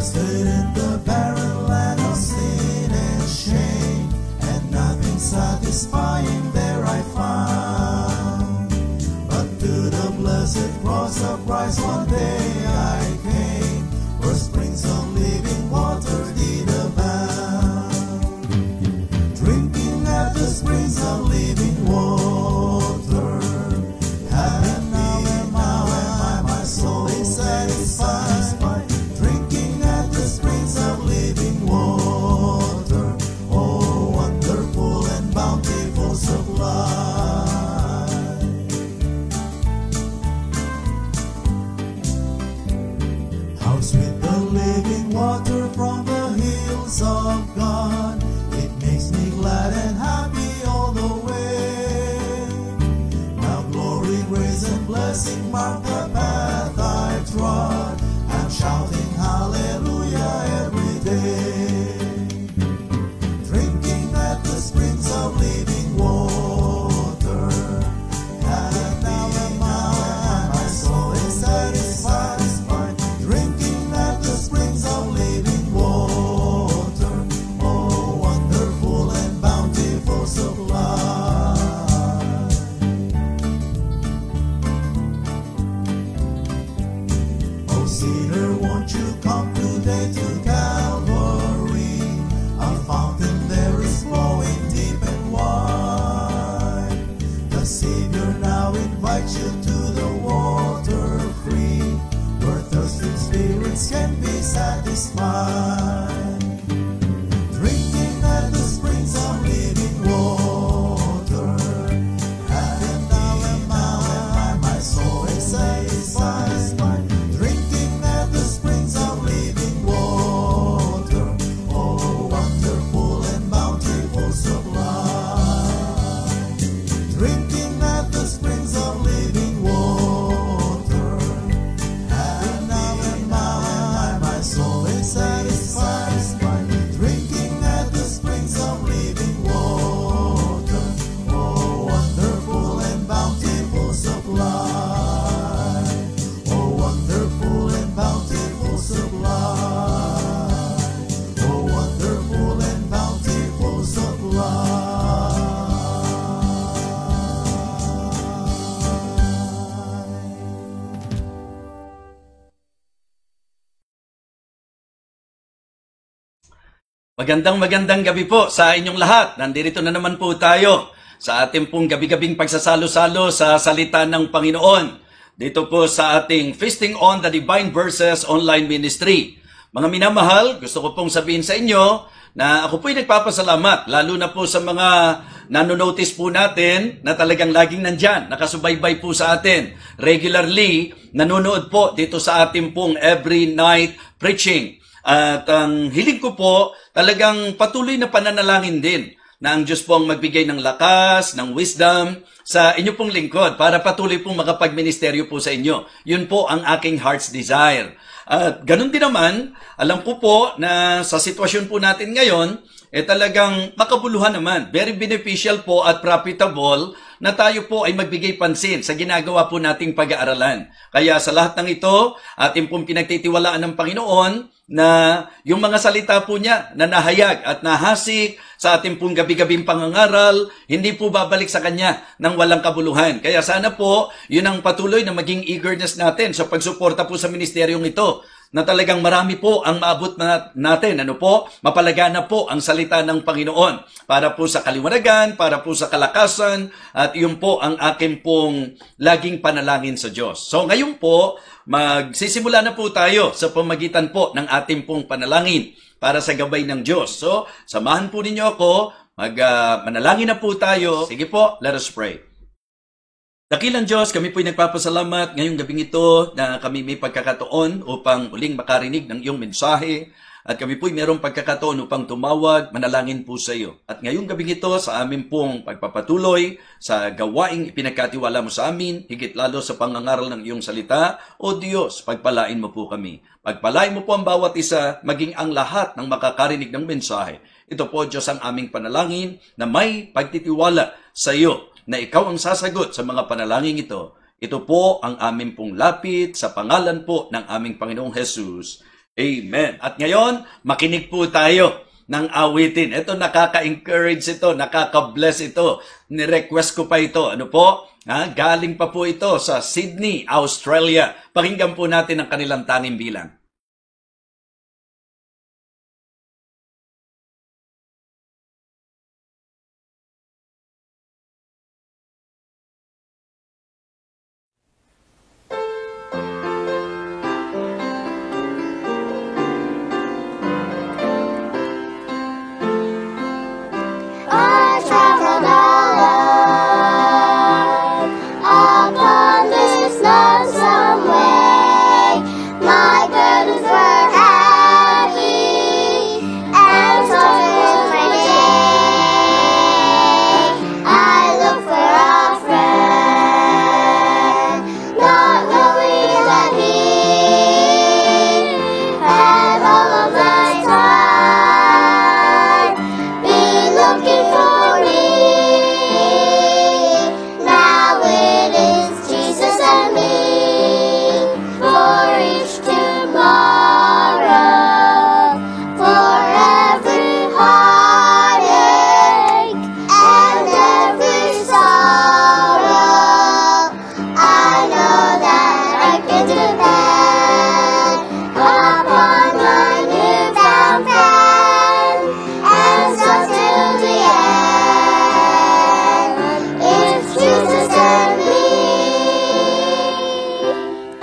stood in the barren land of sin and shame, and nothing satisfying there I found. But to the blessed cross of Christ one day I came, where springs of living water did abound. Drinking at the springs of living water, happy now and my soul is satisfied. Drinking at the springs of living water, oh wonderful and bountiful supply. How sweet the living water from the hills of God, it makes me glad and happy all the way. Now glory, grace and blessing mark the path I trod, I'm shouting hallelujah every day. Drinking at the springs of living water, and now my soul is satisfied. Drinking at the springs of living water, oh wonderful and bountiful supply. Oh Cedar, won't you come today to Calvary? A fountain there is flowing deep and wide. The Savior now invites you to the water free, where thirsting spirits can be satisfied. Drinking at the springs of living water, and now my soul is satisfied. Drinking at the springs of living water, oh wonderful and bountiful supply. Drinking at the springs of living water, and now my soul is satisfied. Drinking at the springs of living water, oh wonderful and bountiful supply. Oh wonderful and bountiful supply. Oh wonderful and bountiful supply. Magandang gabi po sa inyong lahat. Nandito na naman po tayo sa ating pong gabi-gabing pagsasalo-salo sa salita ng Panginoon. Dito po sa ating Feasting on the Divine Verses online ministry. Mga minamahal, gusto ko pong sabihin sa inyo na ako po'y nagpapasalamat, lalo na po sa mga nanonotice po natin na talagang laging nandyan, nakasubaybay po sa atin. Regularly, nanonood po dito sa ating pong every night preaching. At ang hiling ko po, talagang patuloy na pananalangin din na ang Diyos po ang magbigay ng lakas, ng wisdom sa inyo pong lingkod para patuloy pong makapagministeryo po sa inyo. Yun po ang aking heart's desire. At ganun din naman, alam ko po na sa sitwasyon po natin ngayon, talagang makabuluhan naman. Very beneficial po at profitable na tayo po ay magbigay pansin sa ginagawa po nating pag-aaralan. Kaya sa lahat ng ito, ating pong pinagtitiwalaan ng Panginoon na yung mga salita po niya na nahayag at nahasik sa ating pong gabi-gabing pangangaral, hindi po babalik sa Kanya ng walang kabuluhan. Kaya sana po, yun ang patuloy na maging eagerness natin sa pagsuporta po sa ministeryong ito, na talagang marami po ang maabot natin. Mapalagana po ang salita ng Panginoon para po sa kaliwanagan, para po sa kalakasan, at yun po ang akin pong laging panalangin sa Diyos. So ngayon po, magsisimula na po tayo sa pamagitan po ng ating pong panalangin para sa gabay ng Diyos. So, samahan po ninyo ako, manalangin na po tayo. Sige po, let us pray. Dakilang Diyos, kami po'y nagpapasalamat ngayong gabing ito na kami may pagkakataon upang muling makarinig ng iyong mensahe. At kami po'y mayroong pagkakataon upang tumawag, manalangin po sa iyo. At ngayong gabing ito sa amin pong pagpapatuloy sa gawaing ipinagkatiwala mo sa amin, higit lalo sa pangangaral ng iyong salita, O Diyos, pagpalain mo po kami. Pagpalain mo po ang bawat isa, maging ang lahat ng makakarinig ng mensahe. Ito po, Diyos, ang aming panalangin na may pagtitiwala sa iyo, na ikaw ang sasagot sa mga panalangin ito. Ito po ang aming pong lapit sa pangalan po ng aming Panginoong Jesus. Amen. At ngayon, makinig po tayo ng awitin. Ito, nakaka-encourage ito, nakaka-bless ito. Ni-request ko pa ito. Ano po? Galing pa po ito sa Sydney, Australia. Pakinggan po natin ang kanilang tanging bilang. I traveled alone upon this lonesome way. My burdens were heavy and sorrow was my day. I looked for a friend, not knowing that he had all of my time. Been looking for me. Now it is Jesus and me. For each tomorrow, for every heartache and every sorrow, I know that I can depend upon my newfound friend. And so till the end, it's Jesus and me.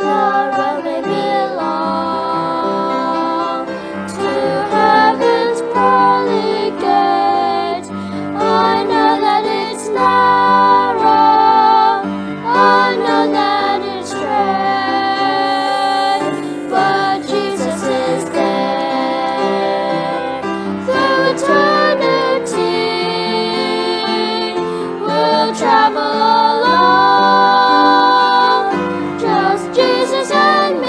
The road may be long to heaven's pearly gate. I know that it's narrow, I know that it's straight, but Jesus is there. Through eternity, we'll travel alone, just Jesus and me.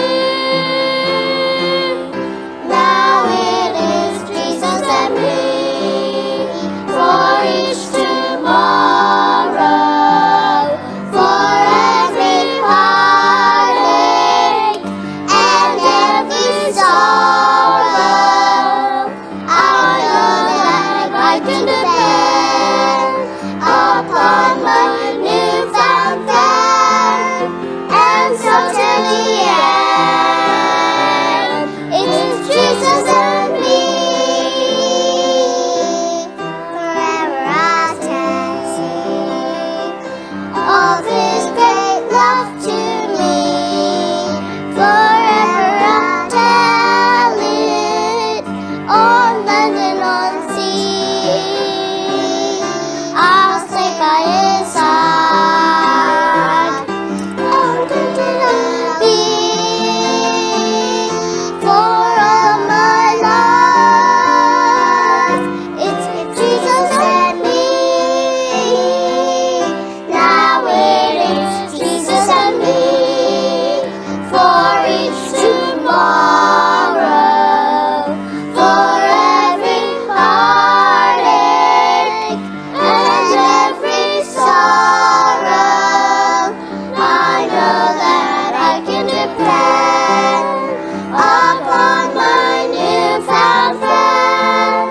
Now it is Jesus and me, for each tomorrow, for every heartache and every sorrow. I know that I can depend upon my newfound friend. And so till the end, it's Jesus and me. Forever I sing of His great love to me. Forever I tell it on land and on sea. I'll stay by His side. Oh, till I'll be for all my life. It's Jesus and me. Now it is Jesus and me, for each tomorrow, for every heartache and every sorrow. I know that I can depend upon my newfound friend.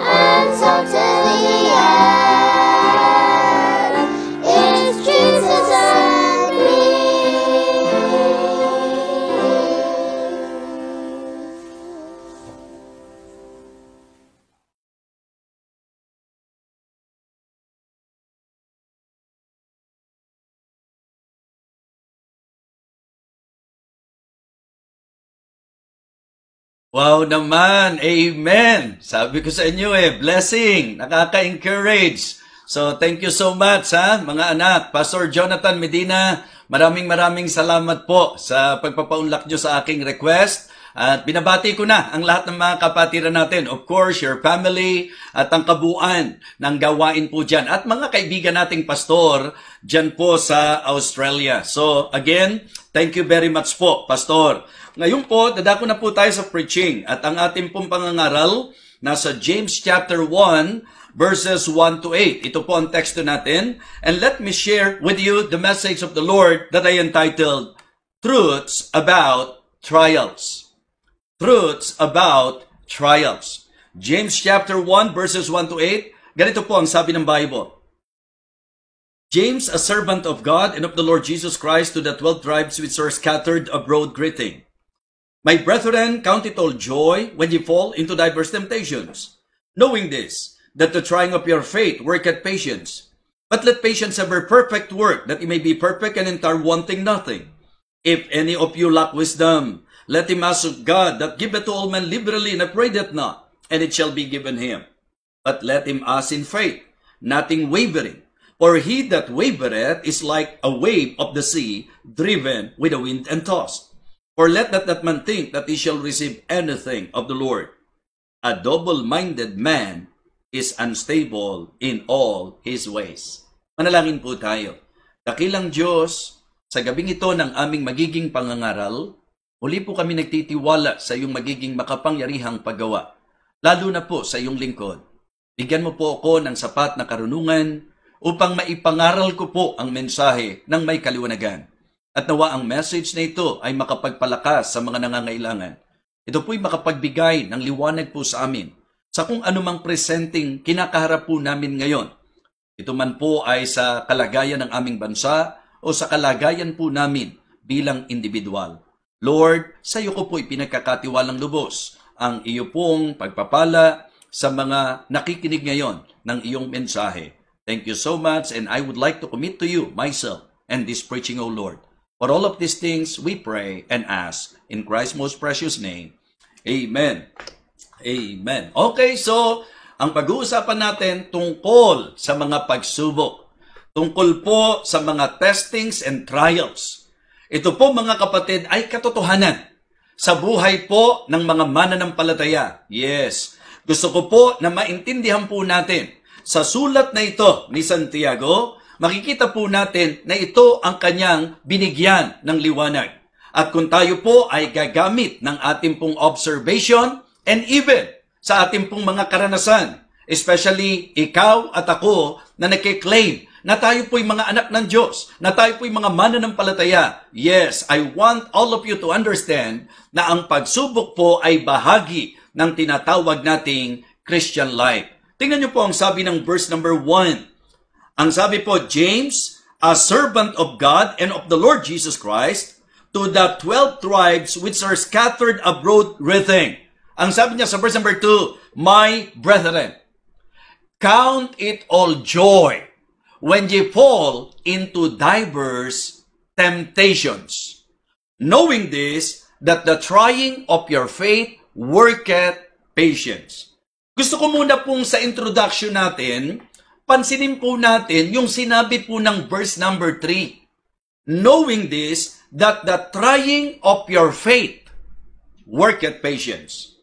And so till the end, it's Jesus and me. Wow naman! Amen! Sabi ko sa inyo blessing, nakaka-encourage. So, thank you so much mga anak. Pastor Jonathan Medina, maraming salamat po sa pagpapaunlak nyo sa aking request. At binabati ko na ang lahat ng mga kapatiran natin. Of course, your family at ang kabuuan ng gawain po dyan. At mga kaibigan nating pastor dyan po sa Australia. So, again, thank you very much po, Pastor. Ngayon po, dadako na po tayo sa preaching. At ang ating pong pangangaral, nasa James chapter 1, verses 1 to 8. Ito po ang teksto natin. And let me share with you the message of the Lord that I entitled, Truths About Trials. truths about trials. James chapter 1 verses 1 to 8, ganito po ang sabi ng Bible. James, a servant of God and of the Lord Jesus Christ, to the 12 tribes which are scattered abroad, greeting. My brethren, count it all joy when ye fall into diverse temptations, knowing this, that the trying of your faith worketh patience. But let patience have her perfect work, that ye may be perfect and entire, wanting nothing. If any of you lack wisdom, let him ask of God, that giveth to all men liberally, and upbraideth not, and it shall be given him. But let him ask in faith, nothing wavering. For he that wavereth is like a wave of the sea, driven with the wind and tossed. For let not that man think that he shall receive anything of the Lord. A double-minded man is unstable in all his ways. Manalangin po tayo. Dakilang Diyos, sa gabing ito ng aming magiging pangangaral, muli po kami nagtitiwala sa iyong magiging makapangyarihang paggawa, lalo na po sa iyong lingkod. Bigyan mo po ako ng sapat na karunungan upang maipangaral ko po ang mensahe ng may kaliwanagan. At nawa ang message na ito ay makapagpalakas sa mga nangangailangan. Ito po'y makapagbigay ng liwanag po sa amin sa kung anumang presenting kinakaharap po namin ngayon. Ito man po ay sa kalagayan ng aming bansa o sa kalagayan po namin bilang individual. Lord, sa iyo ko po'y pinagkakatiwalang lubos ang iyo pong pagpapala sa mga nakikinig ngayon ng iyong mensahe. Thank you so much, and I would like to commit to you, myself, and this preaching, O Lord. For all of these things, we pray and ask in Christ's most precious name. Amen. Amen. Okay, so ang pag-uusapan natin tungkol sa mga pagsubok. Tungkol po sa mga testings and trials. Ito po mga kapatid ay katotohanan sa buhay po ng mga mananampalataya. Yes. Gusto ko po na maintindihan po natin sa sulat na ito ni Santiago, makikita po natin na ito ang kanyang binigyan ng liwanag. At kung tayo po ay gagamit ng ating pong observation and even sa ating pong mga karanasan, especially ikaw at ako na nagkiklaim na tayo po'y mga anak ng Diyos, na tayo po'y mga mananampalataya. Yes, I want all of you to understand na ang pagsubok po ay bahagi ng tinatawag nating Christian life. Tingnan niyo po ang sabi ng verse number 1. Ang sabi po, James, a servant of God and of the Lord Jesus Christ, to the 12 tribes which are scattered abroad greeting. Ang sabi niya sa verse number 2, my brethren, count it all joy when ye fall into diverse temptations, knowing this, that the trying of your faith worketh patience. Gusto ko muna pong sa introduction natin, pansinin po natin yung sinabi po ng verse number 3. Knowing this, that the trying of your faith worketh patience.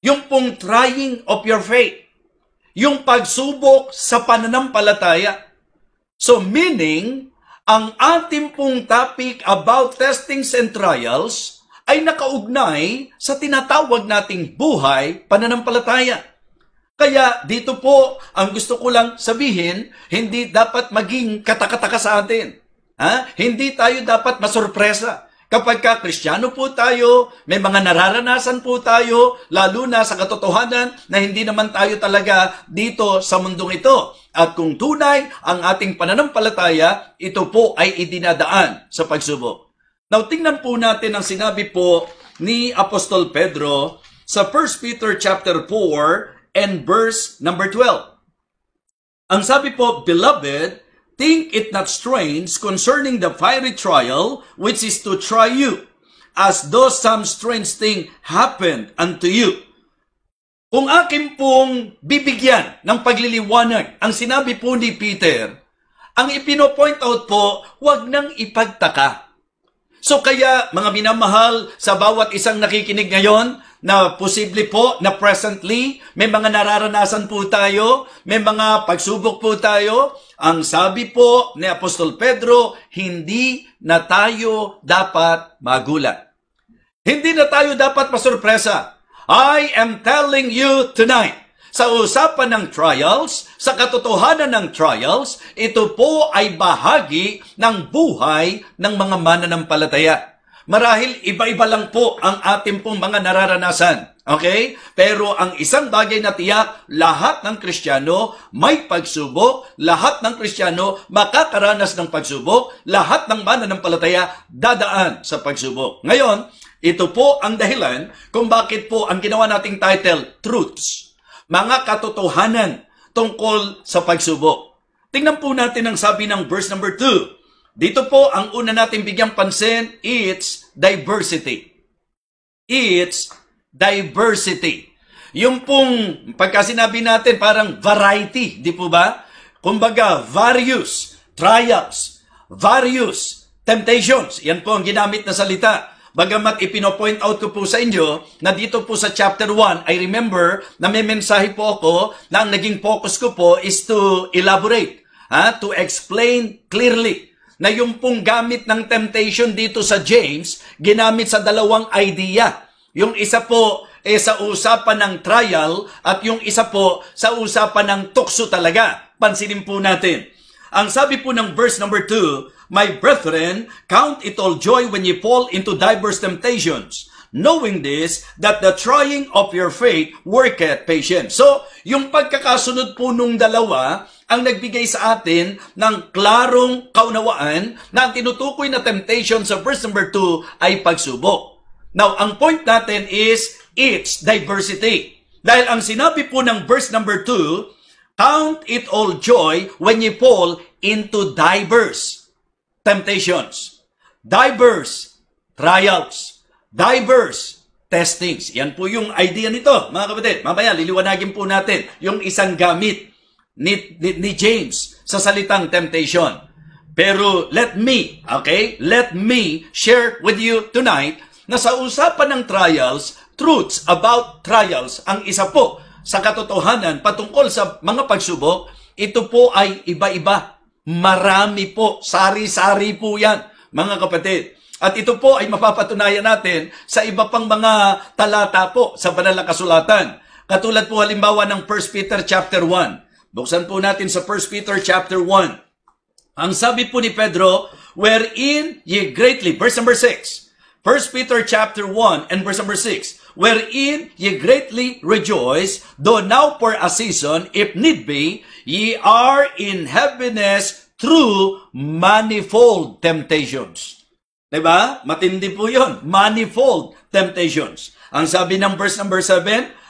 Yung pong trying of your faith, yung pagsubok sa pananampalataya. So meaning, ang ating pong topic about testings and trials ay nakaugnay sa tinatawag nating buhay pananampalataya. Kaya dito po, ang gusto ko lang sabihin, hindi dapat maging katakataka sa atin. Hindi tayo dapat masurpresa. Kapag Kristiyano po tayo, may mga nararanasan po tayo, lalo na sa katotohanan na hindi naman tayo talaga dito sa mundong ito. At kung tunay ang ating pananampalataya, ito po ay idinadaan sa pagsubok. Now, tingnan po natin ang sinabi po ni Apostol Pedro sa 1 Peter chapter 4 and verse number 12. Ang sabi po, Beloved, think it not strange concerning the fiery trial which is to try you, as though some strange thing happened unto you. Kung akin pong bibigyan ng pagliliwanag ang sinabi po ni Peter, ang ipino-point out po, huwag nang ipagtaka. So kaya mga minamahal sa bawat isang nakikinig ngayon, na posible po na presently may mga nararanasan po tayo, may mga pagsubok po tayo, ang sabi po ni Apostol Pedro, hindi na tayo dapat magulat. Hindi na tayo dapat masurpresa. I am telling you tonight, sa usapan ng trials, sa katotohanan ng trials, ito po ay bahagi ng buhay ng mga mananampalataya. Marahil iba-iba lang po ang ating pong mga nararanasan. Okay? Pero ang isang bagay na tiyak, lahat ng Kristiyano may pagsubok, lahat ng Kristiyano makakaranas ng pagsubok, lahat ng mananampalataya dadaan sa pagsubok. Ngayon, ito po ang dahilan kung bakit po ang ginawa nating title, Truths. Mga katotohanan tungkol sa pagsubok. Tingnan po natin ang sabi ng verse number 2. Dito po, ang una natin bigyang pansin, it's diversity. It's diversity. Yung pong pagka sinabi natin parang variety, di po ba? Kumbaga, various trials, various temptations. Yan po ang ginamit na salita. Bagamat ipino-point out ko po sa inyo na dito po sa chapter 1, I remember na may mensahe po ako na ang naging focus ko po is to elaborate, to explain clearly na yung pong gamit ng temptation dito sa James, ginamit sa dalawang idea. Yung isa po sa usapan ng trial at yung isa po sa usapan ng tukso talaga. Pansinin po natin. Ang sabi po ng verse number 2, My brethren, count it all joy when you fall into diverse temptations, knowing this, that the trying of your faith worketh patience. So, yung pagkakasunod po nung dalawa, ang nagbigay sa atin ng klarong kaunawaan na ang tinutukoy na temptation sa verse number 2 ay pagsubok. Now, ang point natin is, it's diversity. Dahil ang sinabi po ng verse number 2, count it all joy when you fall into diverse temptations, diverse trials, diverse testings. Yan po yung idea nito, mga kapatid. Mamaya, liliwanagin po natin yung isang gamit ni James sa salitang temptation. Pero let me share with you tonight na sa usapan ng trials, truths about trials, ang isa po sa katotohanan patungkol sa mga pagsubok, ito po ay iba-iba. Marami po, sari-sari po yan, mga kapatid. At ito po ay mapapatunayan natin sa iba pang mga talata po sa banal na kasulatan. Katulad po halimbawa ng 1 Peter chapter 1. Buksan po natin sa 1 Peter chapter 1. Ang sabi po ni Pedro, wherein ye greatly, verse number 6. 1 Peter chapter 1 and verse number 6. Wherein ye greatly rejoice, though now for a season, if need be, ye are in heaviness through manifold temptations. Diba? Matindi po yun. Manifold temptations. Ang sabi ng verse number 7,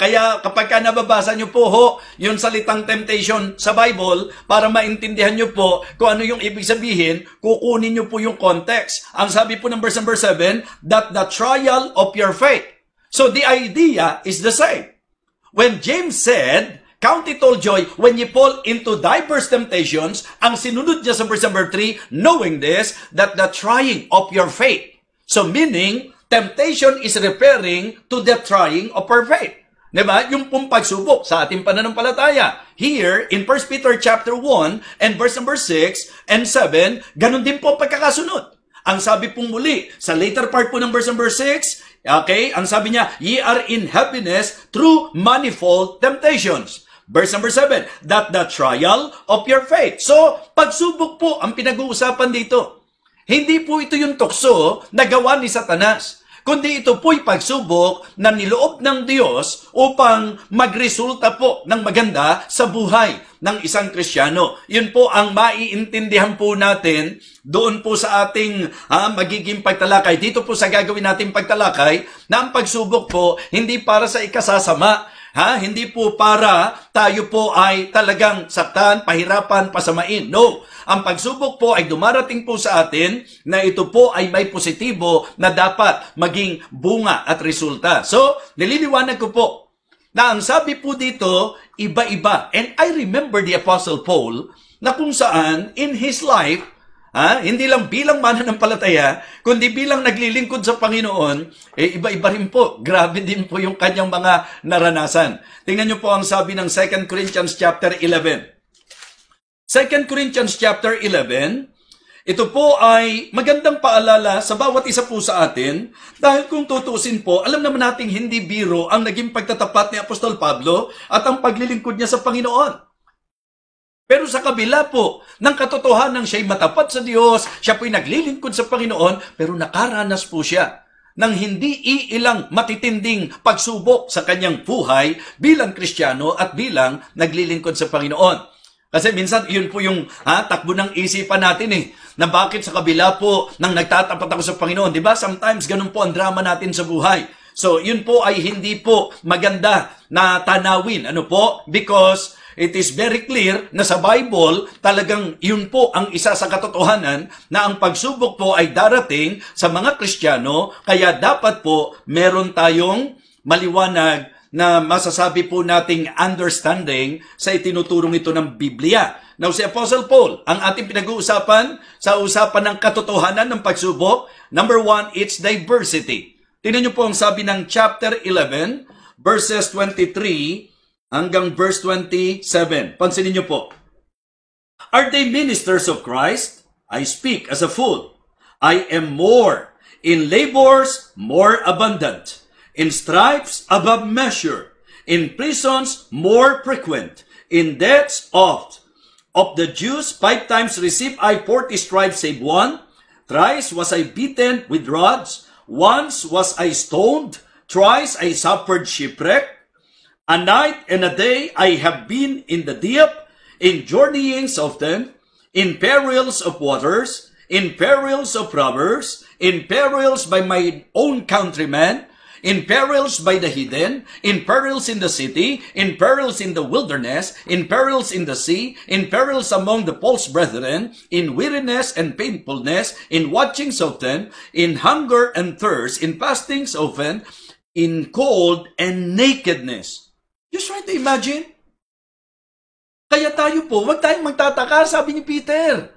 kaya kapag ka nababasa nyo po yung salitang temptation sa Bible, para maintindihan nyo po kung ano yung ibig sabihin, kukunin nyo po yung context. Ang sabi po ng verse number 7, that the trial of your faith. So the idea is the same. When James said, count it all joy when you fall into diverse temptations, ang sinunod niya sa verse number 3, knowing this, that the trying of your faith. So meaning, temptation is referring to the trying of our faith. Diba? Yung pong pagsubok sa ating pananampalataya. Here, in 1 Peter chapter 1 and verse number 6 and 7, ganun din po pagkakasunod. Ang sabi pong muli, sa later part po ng verse number 6, okay, ang sabi niya, ye are in happiness through manifold temptations. Verse number 7, that the trial of your faith. So, pagsubok po ang pinag-uusapan dito. Hindi po ito yung tukso na gawa ni Satanas, kundi ito po'y pagsubok na niloob ng Diyos upang magresulta po ng maganda sa buhay ng isang Kristiyano. Yun po ang maiintindihan po natin doon po sa ating magiging pagtalakay. Dito po sa gagawin nating pagtalakay na ang pagsubok po hindi para sa ikasasama. Hindi po para tayo po ay talagang saktan, pahirapan, pasamain. No. Ang pagsubok po ay dumarating po sa atin na ito po ay may positibo na dapat maging bunga at resulta. So, nililiwanag ko po na ang sabi po dito, iba-iba. And I remember the Apostle Paul na kung saan in his life, hindi lang bilang mananampalataya, kundi bilang naglilingkod sa Panginoon, iba-iba rin po. Grabe din po yung kanyang mga naranasan. Tingnan niyo po ang sabi ng 2 Corinthians chapter 11. 2 Corinthians chapter 11, ito po ay magandang paalala sa bawat isa po sa atin dahil kung tutusin po, alam naman nating hindi biro ang naging pagtatapat ni Apostol Pablo at ang paglilingkod niya sa Panginoon. Pero sa kabila po ng katotohanan siya'y matapat sa Diyos, siya po'y naglilingkod sa Panginoon, pero nakaranas po siya ng hindi iilang matitinding pagsubok sa kanyang buhay bilang Kristiyano at bilang naglilingkod sa Panginoon. Kasi minsan, yun po yung takbo ng isipan natin na bakit sa kabila po ng nagtatapat ako sa Panginoon. Diba? Sometimes, ganun po ang drama natin sa buhay. So, yun po ay hindi po maganda na tanawin. Ano po? Because it is very clear na sa Bible, talagang yun po ang isa sa katotohanan na ang pagsubok po ay darating sa mga Kristiyano, kaya dapat po meron tayong maliwanag na masasabi po nating understanding sa itinuturong ito ng Biblia. Now, si Apostle Paul, ang ating pinag-uusapan sa usapan ng katotohanan ng pagsubok, number 1, it's diversity. Tingnan niyo po ang sabi ng chapter 11, verses 23 hanggang verse 27. Pansinin niyo po. Are they ministers of Christ? I speak as a fool. I am more, in labors more abundant, in stripes above measure, in prisons more frequent, in debts oft. Of the Jews 5 times received I 40 stripes save one. Thrice was I beaten with rods. Once was I stoned. Thrice I suffered shipwreck. A night and a day I have been in the deep, in journeyings often, in perils of waters, in perils of robbers, in perils by my own countrymen, in perils by the heathen, in perils in the city, in perils in the wilderness, in perils in the sea, in perils among the false brethren, in weariness and painfulness, in watchings often, in hunger and thirst, in fastings often, in cold and nakedness. Just try to imagine. Kaya tayo po, huwag tayong magtataka, sabi ni Peter,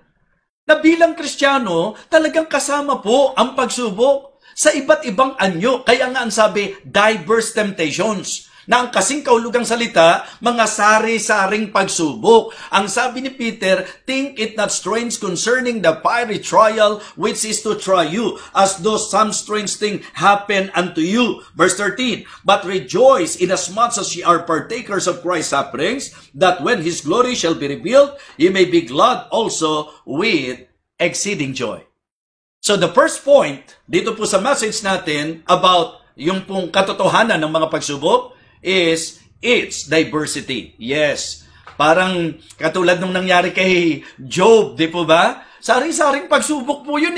na bilang Kristiyano, talagang kasama po ang pagsubok sa iba't ibang anyo. Kaya nga ang sabi, diverse temptations. Na ang kasing kahulugang salita, mga sari-saring pagsubok. Ang sabi ni Peter, think it not strange concerning the fiery trial which is to try you, as though some strange thing happen unto you. Verse 13, but rejoice inasmuch as ye are partakers of Christ's sufferings, that when His glory shall be revealed, ye may be glad also with exceeding joy. So the first point, dito po sa message natin about yung pong katotohanan ng mga pagsubok is its diversity. Yes, parang katulad nung nangyari kay Job, di po ba? Sari-saring pagsubok po yun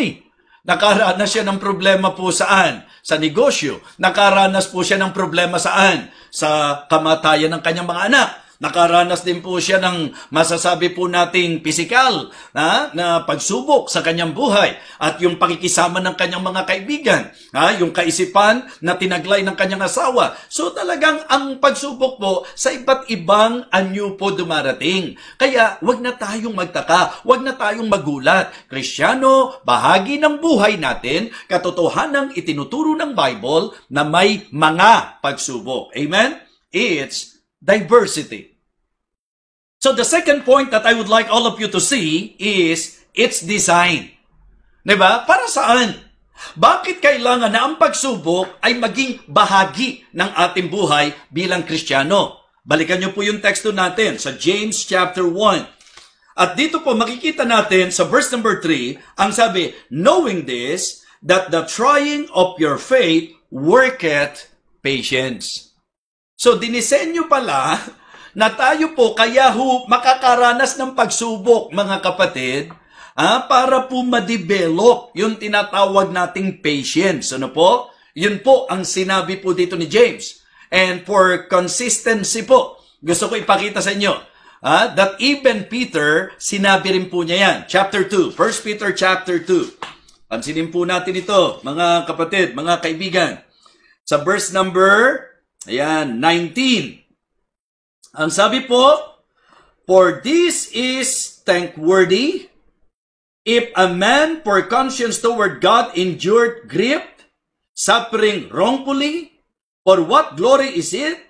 Nakaranas siya ng problema po saan? Sa negosyo. Nakaranas po siya ng problema saan? Sa kamatayan ng kanyang mga anak. Nakaranas din po siya ng masasabi po nating pisikal na pagsubok sa kanyang buhay at yung pakikisama ng kanyang mga kaibigan, yung kaisipan na tinaglay ng kanyang asawa. So talagang ang pagsubok po sa iba't ibang anyo po dumarating. Kaya wag na tayong magtaka, wag na tayong magulat. Kristiyano, bahagi ng buhay natin, katotohanang itinuturo ng Bible na may mga pagsubok. Amen? It's diversity. So the second point that I would like all of you to see is its design. Diba? Para saan? Bakit kailangan na ang pagsubok ay maging bahagi ng ating buhay bilang Kristiyano? Balikan niyo po yung teksto natin sa James chapter 1. At dito po makikita natin sa verse number 3, ang sabi, knowing this, that the trying of your faith worketh patience. So dinisenyo pala na tayo po kaya makakaranas ng pagsubok, mga kapatid, para po ma-develop yung tinatawag nating patience. Ano po? Yun po ang sinabi po dito ni James. And for consistency po, gusto ko ipakita sa inyo that even Peter, sinabi rin po niya yan. Chapter 2, 1 Peter chapter 2. Pansinin po natin ito, mga kapatid, mga kaibigan. Sa verse number 19. Ang sabi po, for this is thankworthy, if a man for conscience toward God endured grief, suffering wrongfully, for what glory is it,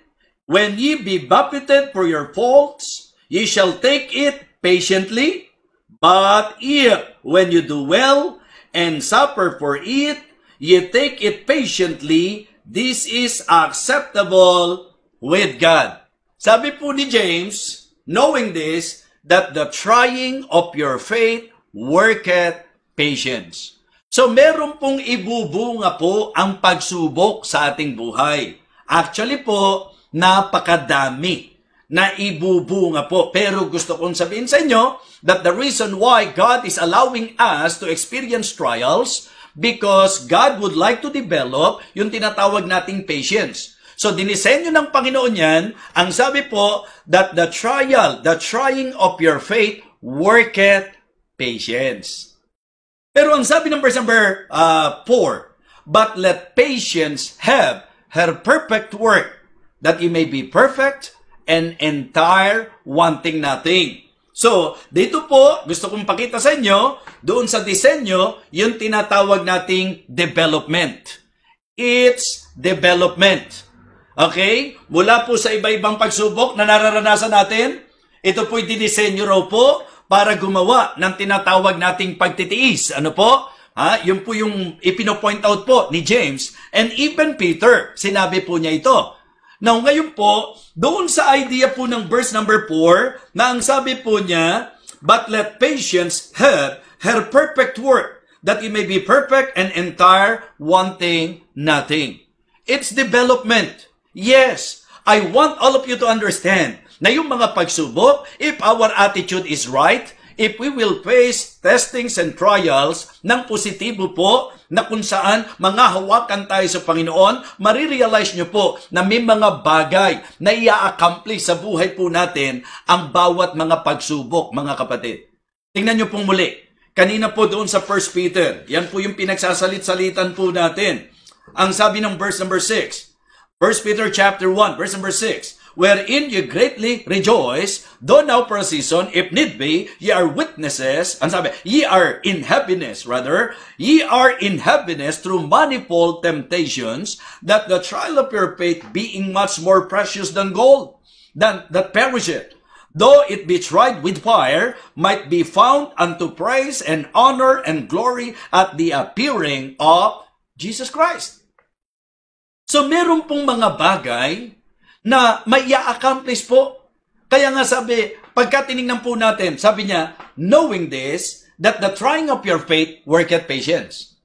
when ye be buffeted for your faults, ye shall take it patiently, but if, when you do well, and suffer for it, ye take it patiently, this is acceptable with God. Sabi po ni James, knowing this, that the trying of your faith worketh patience. So meron pong ibubunga po ang pagsubok sa ating buhay. Actually po, napakadami na ibubunga po. Pero gusto kong sabihin sa inyo that the reason why God is allowing us to experience trials because God would like to develop yung tinatawag nating patience. So dinisenyo ng Panginoon yan, ang sabi po that the trying of your faith worketh patience. Pero ang sabi ng verse number 4, but let patience have her perfect work, that you may be perfect and entire, wanting nothing. So, dito po, gusto kong pakita sa inyo, doon sa disenyo, yung tinatawag nating development. It's development. Okay? Mula po sa iba-ibang pagsubok na nararanasan natin, ito po'y dinisenyo raw po para gumawa ng tinatawag nating pagtitiis. Ano po? Yun po yung ipino-point out po ni James and even Peter. Sinabi po niya ito. Now, ngayon po, doon sa idea po ng verse number 4, na ang sabi po niya, but let patience have her perfect work, that you may be perfect and entire, wanting nothing. It's development. Yes, I want all of you to understand na yung mga pagsubok, if our attitude is right, if we will face testings and trials ng positibo po, na kung saan mga hawakan tayo sa Panginoon, marirealize nyo po na may mga bagay na i-accomplish sa buhay po natin ang bawat mga pagsubok, mga kapatid. Tingnan nyo pong muli. Kanina po doon sa 1 Peter, yan po yung pinagsasalit-salitan po natin. Ang sabi ng verse number 6, 1 Peter chapter 1, verse number 6, wherein you greatly rejoice, though now for a season, if need be, ye are witnesses, ang sabi, ye are in happiness through manifold temptations, that the trial of your faith being much more precious than gold, that perisheth, though it be tried with fire, might be found unto praise and honor and glory at the appearing of Jesus Christ. So meron pong mga bagay na may i-accomplish po. Kaya nga sabi, pagka tinignan po natin, sabi niya, knowing this, that the trying of your faith worketh patience.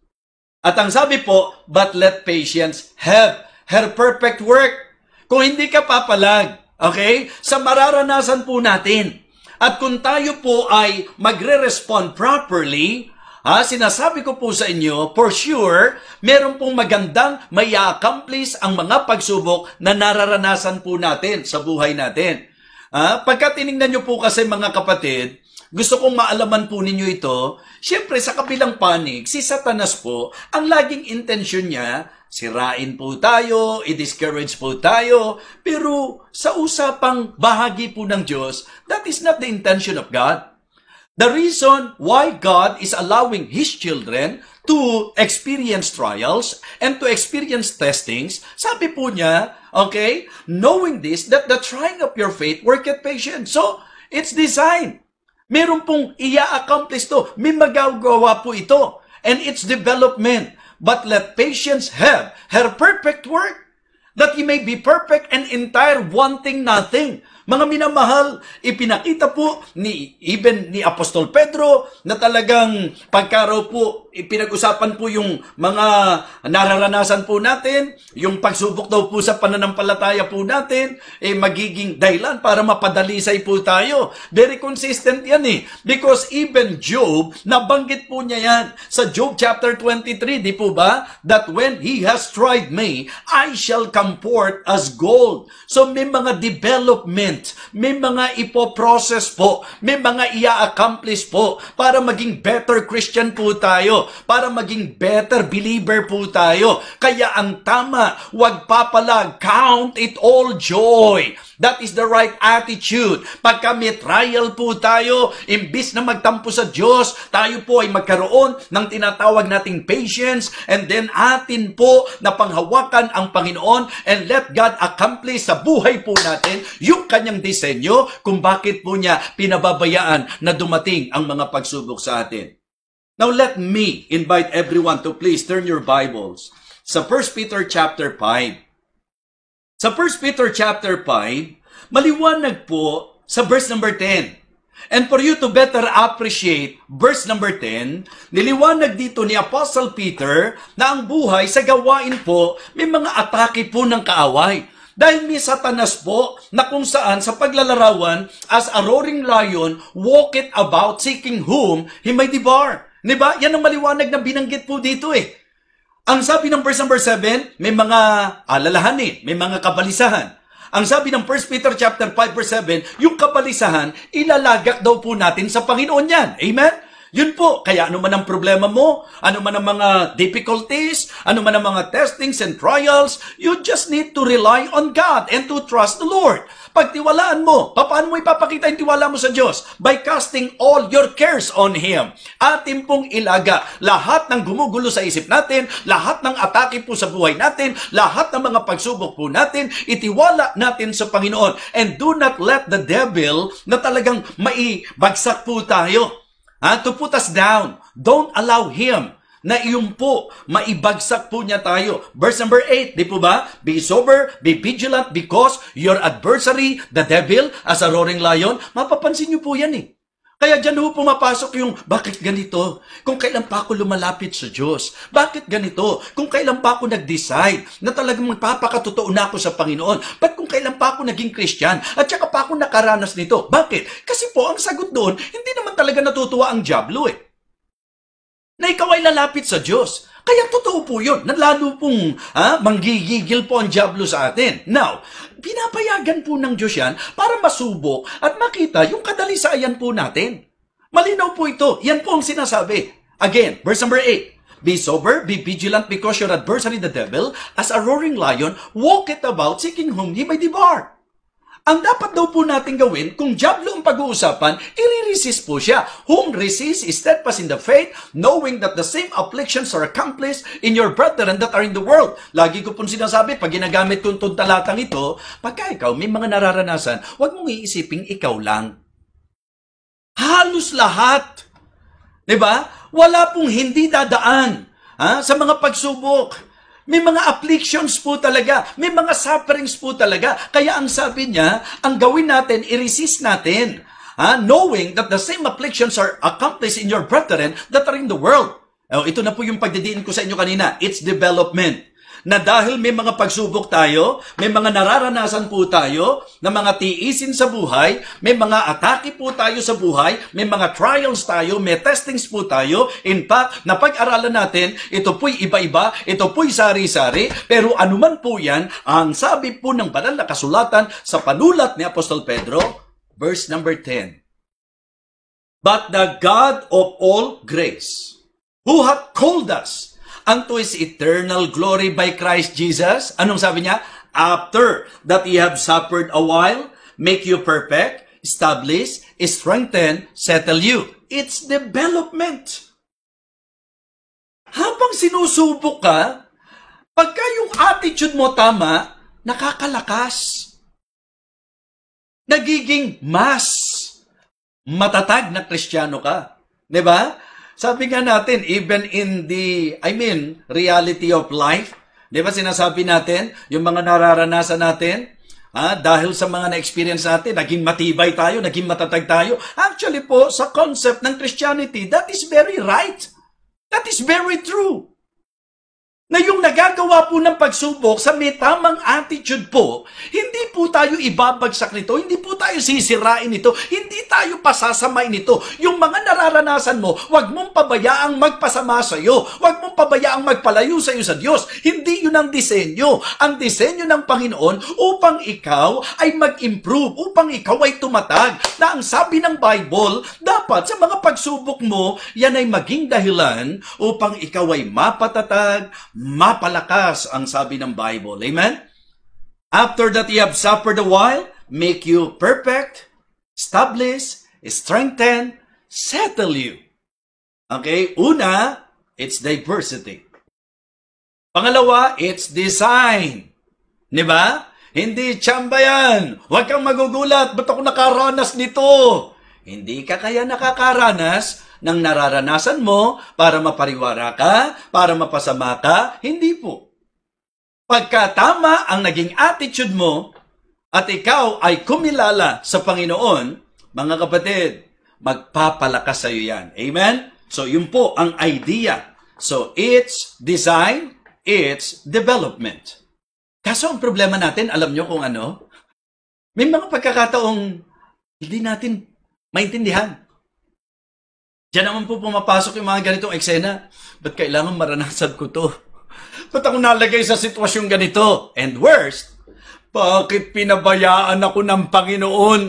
At ang sabi po, but let patience have her perfect work. Kung hindi ka papalag, okay, sa mararanasan po natin, at kung tayo po ay magre-respond properly, sinasabi ko po sa inyo, for sure, meron pong magandang may accomplish ang mga pagsubok na nararanasan po natin sa buhay natin. Pagka tinignan nyo po kasi mga kapatid, gusto kong maalaman po ninyo ito, syempre sa kabilang panig, si Satanas po, ang laging intensyon niya, sirain po tayo, i-discourage po tayo, pero sa usapang bahagi po ng Diyos, that is not the intention of God. The reason why God is allowing His children to experience trials and to experience testings, sabi po niya, okay, knowing this, that the trying of your faith worketh patience. So, it's designed. Meron pong i-accomplish to. May magagawa po ito. And it's development. But let patience have her perfect work, that ye may be perfect and entire, wanting nothing. Mga minamahal, ipinakita po ni Apostol Pedro na talagang pagkaraw po, ipinag-usapan po yung mga nararanasan po natin, yung pagsubok daw po sa pananampalataya po natin, magiging dahilan para mapadalisay po tayo. Very consistent yan Because even Job, nabanggit po niya yan sa Job chapter 23, di po ba? That when he has tried me, I shall come forth as gold. So may mga development, may mga ipoprocess po, may mga ia-accomplish po para maging better Christian po tayo, para maging better believer po tayo. Kaya ang tama, huwag papalag, count it all joy. That is the right attitude. Pagka may trial po tayo, imbis na magtampo sa Diyos, tayo po ay magkaroon ng tinatawag nating patience, and then atin po na panghawakan ang Panginoon and let God accomplish sa buhay po natin yung kanyang disenyo kung bakit po niya pinababayaan na dumating ang mga pagsubok sa atin. Now let me invite everyone to please turn your Bibles sa 1 Peter chapter 5. Sa 1 Peter chapter 5, maliwanag po sa verse number 10. And for you to better appreciate verse number 10, niliwanag dito ni Apostle Peter na ang buhay sa gawain po, may mga atake po ng kaaway. Dahil may Satanas po na kung saan sa paglalarawan as a roaring lion, walketh about seeking whom he may devour. Diba? Yan ang maliwanag na binanggit po dito eh. Ang sabi ng verse number 7, may mga alalahanin, may mga kabalisahan. Ang sabi ng 1 Peter chapter 5 verse 7, yung kabalisahan, ilalagak daw po natin sa Panginoon yan. Amen? Yun po. Kaya ano man ang problema mo, ano man ang mga difficulties, ano man ang mga testings and trials, you just need to rely on God and to trust the Lord. Pagtiwalaan mo, paano mo ipapakita yung tiwala mo sa Diyos? By casting all your cares on Him. Atin pong ilaga lahat ng gumugulo sa isip natin, lahat ng atake po sa buhay natin, lahat ng mga pagsubok po natin, itiwala natin sa Panginoon. And do not let the devil na talagang maibagsak po tayo. To put us down. Don't allow him na iyong po, maibagsak po niya tayo. Verse number 8, di po ba? Be sober, be vigilant, because your adversary, the devil, as a roaring lion, mapapansin niyo po yan eh. Kaya dyan ho pumapasok yung, bakit ganito? Kung kailan pa ako lumalapit sa Diyos? Bakit ganito? Kung kailan pa ako nag-decide na talagang magpapakatotoo na ako sa Panginoon? Ba't kung kailan pa ako naging Christian? At saka pa ako nakaranas nito? Bakit? Kasi po, ang sagot doon, hindi naman talaga natutuwa ang diablo eh. Na ikaw ay lalapit sa Diyos. Kaya totoo po yun, na lalo pong manggigigil po ang diablo sa atin. Now, pinapayagan po ng Diyos yan para masubok at makita yung kadalisayan po natin. Malinaw po ito. Yan po ang sinasabi. Again, verse number 8. Be sober, be vigilant, because your adversary the devil, as a roaring lion, walketh about seeking whom he may devour. Ang dapat daw po natin gawin, kung diablo ang pag-uusapan, i-resist po siya. Whom resist is steadfast in the faith, knowing that the same afflictions are accomplished in your brethren that are in the world. Lagi ko pong sinasabi, pag ginagamit ko itong talatang ito, pagka ikaw may mga nararanasan, huwag mong iisiping ikaw lang. Halos lahat. Diba? Wala pong hindi dadaan sa mga pagsubok. May mga afflictions po talaga. May mga sufferings po talaga. Kaya ang sabi niya, ang gawin natin, i-resist natin. Knowing that the same afflictions are accomplished in your brethren that are in the world. Ito na po yung pagdidiin ko sa inyo kanina. It's development. Na dahil may mga pagsubok tayo, may mga nararanasan po tayo, na mga tiisin sa buhay, may mga atake po tayo sa buhay, may mga trials tayo, may testings po tayo. In fact, napag-aralan natin, ito po'y iba-iba, ito po'y sari-sari, pero anuman po yan, ang sabi po ng banal na kasulatan sa panulat ni Apostol Pedro, verse number 10. But the God of all grace, who hath called us unto His eternal glory by Christ Jesus. Anong sabi niya? After that ye have suffered a while, make you perfect, establish, strengthen, settle you. It's development. Habang sinusubok ka, pagka yung attitude mo tama, nakakalakas. Nagiging mas matatag na Kristiyano ka. Diba? Sabi nga natin, even in the, reality of life, di ba sinasabi natin, yung mga nararanasan natin, dahil sa mga na-experience natin, naging matibay tayo, naging matatag tayo. Actually po, sa concept ng Christianity, that is very right. That is very true. Na yung nagagawa po ng pagsubok sa may tamang attitude po, hindi po tayo ibabagsak nito, hindi po tayo sisirain nito, hindi tayo pasasamay nito. Yung mga nararanasan mo, huwag mong pabayaang magpasama sa iyo, huwag mong pabayaang magpalayo sa iyo sa Diyos. Hindi yun ang disenyo. Ang disenyo ng Panginoon upang ikaw ay mag-improve, upang ikaw ay tumatag. Na ang sabi ng Bible, dapat sa mga pagsubok mo, yan ay maging dahilan upang ikaw ay mapatatag, mapalakas ang sabi ng Bible. Amen? After that ye have suffered a while, make you perfect, establish, strengthen, settle you. Okay? Una, it's diversity. Pangalawa, it's design. Diba? Hindi tsamba yan. Huwag kang magugulat. Ba't ako nakaranas nito? Hindi ka kaya nakakaranas ng nararanasan mo para mapariwara ka, para mapasama ka. Hindi po. Pagka tama ang naging attitude mo at ikaw ay kumilala sa Panginoon, mga kapatid, magpapalakas sa iyo yan. Amen? So, yun po ang idea. So, it's design, it's development. Kaso ang problema natin, alam nyo kung ano? May mga pagkakataong hindi natin maintindihan. Diyan naman po pumapasok yung mga ganitong eksena. Ba't kailangan maranasan ko to? Ba't ako nalagay sa sitwasyong ganito? And worst, bakit pinabayaan ako ng Panginoon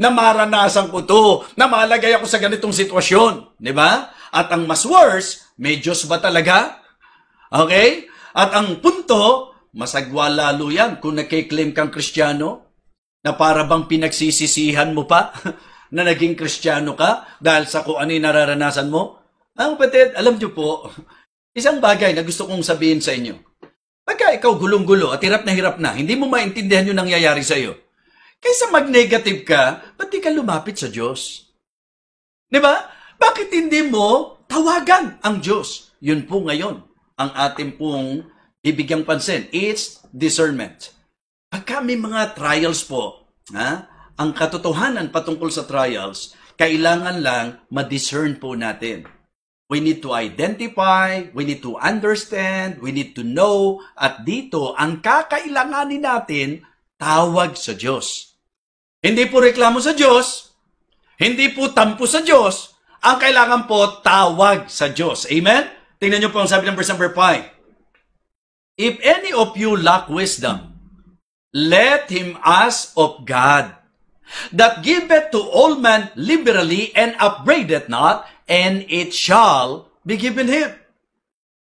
na maranasan ko to, na malagay ako sa ganitong sitwasyon? Di ba? At ang mas worse, may Diyos ba talaga? Okay? At ang punto, masagwa lalo yan kung nakiklaim kang Kristiyano, na para bang pinagsisisihan mo pa na naging Kristiyano ka dahil sa kung ano yung nararanasan mo. Ang kapatid, alam niyo po, isang bagay na gusto kong sabihin sa inyo. Pagka ikaw gulong-gulo at hirap na, hindi mo maintindihan yung nangyayari sa iyo. Kaysa mag-negative ka, ba't di ka lumapit sa Diyos? Di ba? Bakit hindi mo tawagan ang Diyos? Yun po ngayon ang ating pong ibigyang pansin. It's discernment. Pagka may mga trials po, ang katotohanan patungkol sa trials, kailangan lang ma-discern po natin. We need to identify, we need to understand, we need to know, at dito, ang kakailanganin natin, tawag sa Diyos. Hindi po reklamo sa Diyos, hindi po tampo sa Diyos, ang kailangan po, tawag sa Diyos. Amen? Tingnan niyo po ang sabi ng verse number 5. If any of you lack wisdom, let him ask of God, that giveth to all men liberally and upbraideth not, and it shall be given him.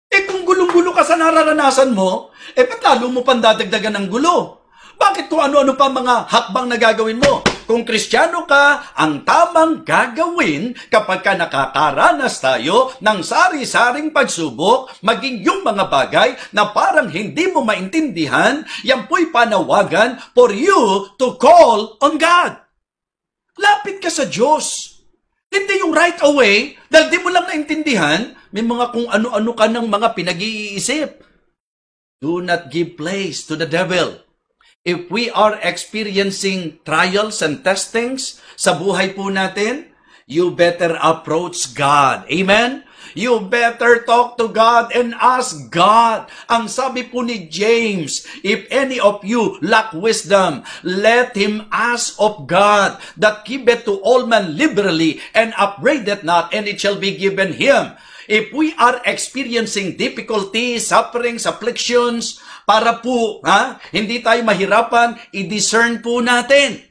Kung gulong-gulo ka sa nararanasan mo, ba't lalo mo pang dadagdagan ng gulo? Bakit kung ano-ano pa mga hakbang na gagawin mo? Kung Kristiyano ka, ang tamang gagawin kapag ka nakakaranas tayo ng sari-saring pagsubok, maging yung mga bagay na parang hindi mo maintindihan, yan po'y panawagan for you to call on God. Lapit ka sa Diyos. Hindi yung right away, dahil di mo lang naintindihan, may mga kung ano-ano ka ng mga pinag-iisip. Do not give place to the devil. If we are experiencing trials and testings sa buhay po natin, you better approach God. Amen? You better talk to God and ask God. Ang sabi po ni James, if any of you lack wisdom, let him ask of God, that giveth to all men liberally, and upbraideth not, and it shall be given him. If we are experiencing difficulties, sufferings, afflictions, para po, hindi tayo mahirapan, i-discern po natin.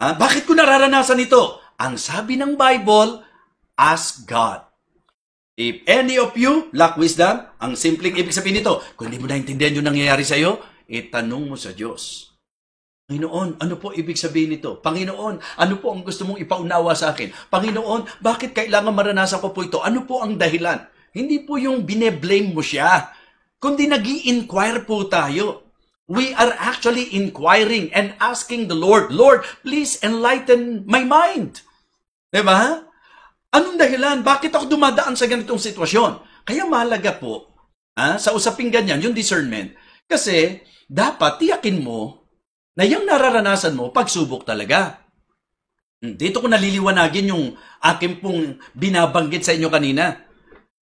Bakit ko nararanasan ito? Ang sabi ng Bible, ask God. If any of you lack wisdom, ang simpleng ibig sabihin nito, kung hindi mo naintindihan yung nangyayari sa iyo, itanong mo sa Diyos. Panginoon, ano po ibig sabihin nito? Panginoon, ano po ang gusto mong ipaunawa sa akin? Panginoon, bakit kailangan maranasan ko po ito? Ano po ang dahilan? Hindi po yung bine-blame mo siya, kundi nag-i-inquire po tayo. We are actually inquiring and asking the Lord, Lord, please enlighten my mind. Diba? Anong dahilan? Bakit ako dumadaan sa ganitong sitwasyon? Kaya mahalaga po, sa usaping ganyan, yung discernment. Kasi, dapat tiyakin mo na yung nararanasan mo, pagsubok talaga. Dito ko naliliwanagin yung aking pong binabanggit sa inyo kanina.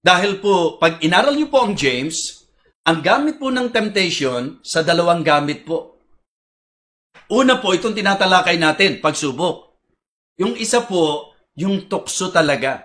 Dahil po, pag inaral niyo po ang James, ang gamit po ng temptation sa dalawang gamit po. Una po, itong tinatalakay natin, pagsubok. Yung isa po, yung tukso talaga.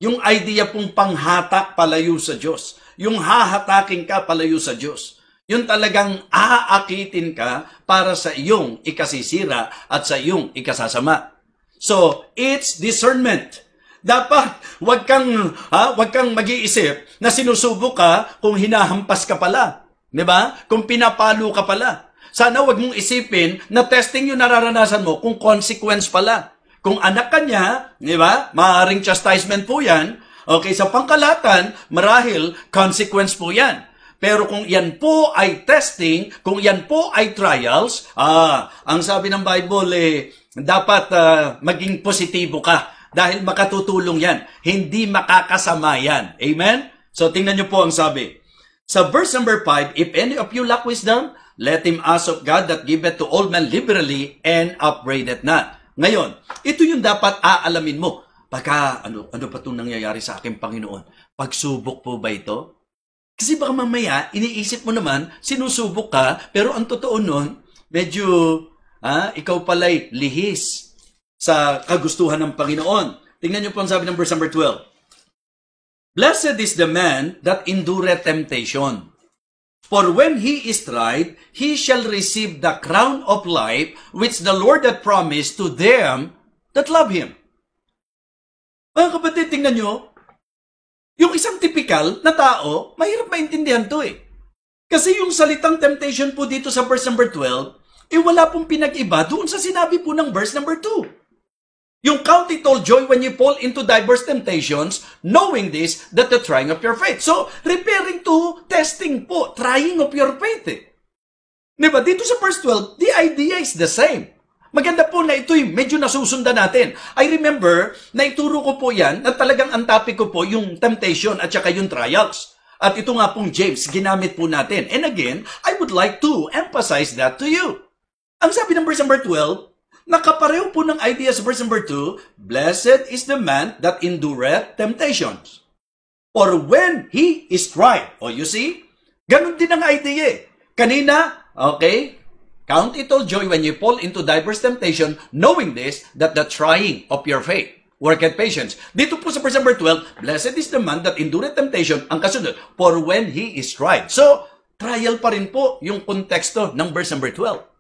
Yung idea pong panghatak palayo sa Diyos. Yung hahatakin ka palayo sa Diyos. Yung talagang aakitin ka para sa iyong ikasisira at sa iyong ikasasama. So, it's discernment. Dapat, wag kang mag-iisip na sinusubok ka kung hinahampas ka pala. Diba? Kung pinapalo ka pala. Sana wag mong isipin na testing yung nararanasan mo kung consequence pala. Kung anak ka niya, di ba? Maaaring chastisement po yan. Okay, sa pangkalahatan, marahil consequence po yan. Pero kung yan po ay testing, kung yan po ay trials, ang sabi ng Bible, dapat maging positibo ka. Dahil makatutulong yan. Hindi makakasama yan. Amen? So, tingnan niyo po ang sabi. Sa verse number 5, if any of you lack wisdom, let him ask of God that giveth to all men liberally and upbraideth not. Ngayon, ito yung dapat aalamin mo. Pagka, ano pa itong nangyayari sa aking Panginoon? Pagsubok po ba ito? Kasi baka mamaya, iniisip mo naman, sinusubok ka, pero ang totoo nun, medyo, ikaw pala'y lihis sa kagustuhan ng Panginoon. Tingnan niyo po ang sabi ng verse number 12. Blessed is the man that endureth temptation. For when he is tried, he shall receive the crown of life which the Lord hath promised to them that love Him. Mga kapatid, tingnan nyo, yung isang typical na tao, mahirap maintindihan to eh. Kasi yung salitang temptation po dito sa verse number 12, wala pong pinag-iba doon sa sinabi po ng verse number 2. Yung count it all joy when you fall into diverse temptations, knowing this, that the trying of your faith. So, referring to testing po, trying of your faith eh. Diba? Dito sa verse 12, the idea is the same. Maganda po na ito'y medyo nasusundan natin. I remember na ituro ko po yan, na talagang ang topic ko po yung temptation at saka yung trials. At ito nga pong James, ginamit po natin. And again, I would like to emphasize that to you. Ang sabi ng verse number 12, nakapareho po ng idea sa verse number 2, blessed is the man that endureth temptations. For when he is tried, you see, ganun din ang idea. Kanina, okay, count it all joy when you fall into diverse temptation, knowing this, that the trying of your faith worketh patience. Dito po sa verse number 12, blessed is the man that endureth temptation, ang kasunod, for when he is tried. So, trial pa rin po yung konteksto ng verse number 12.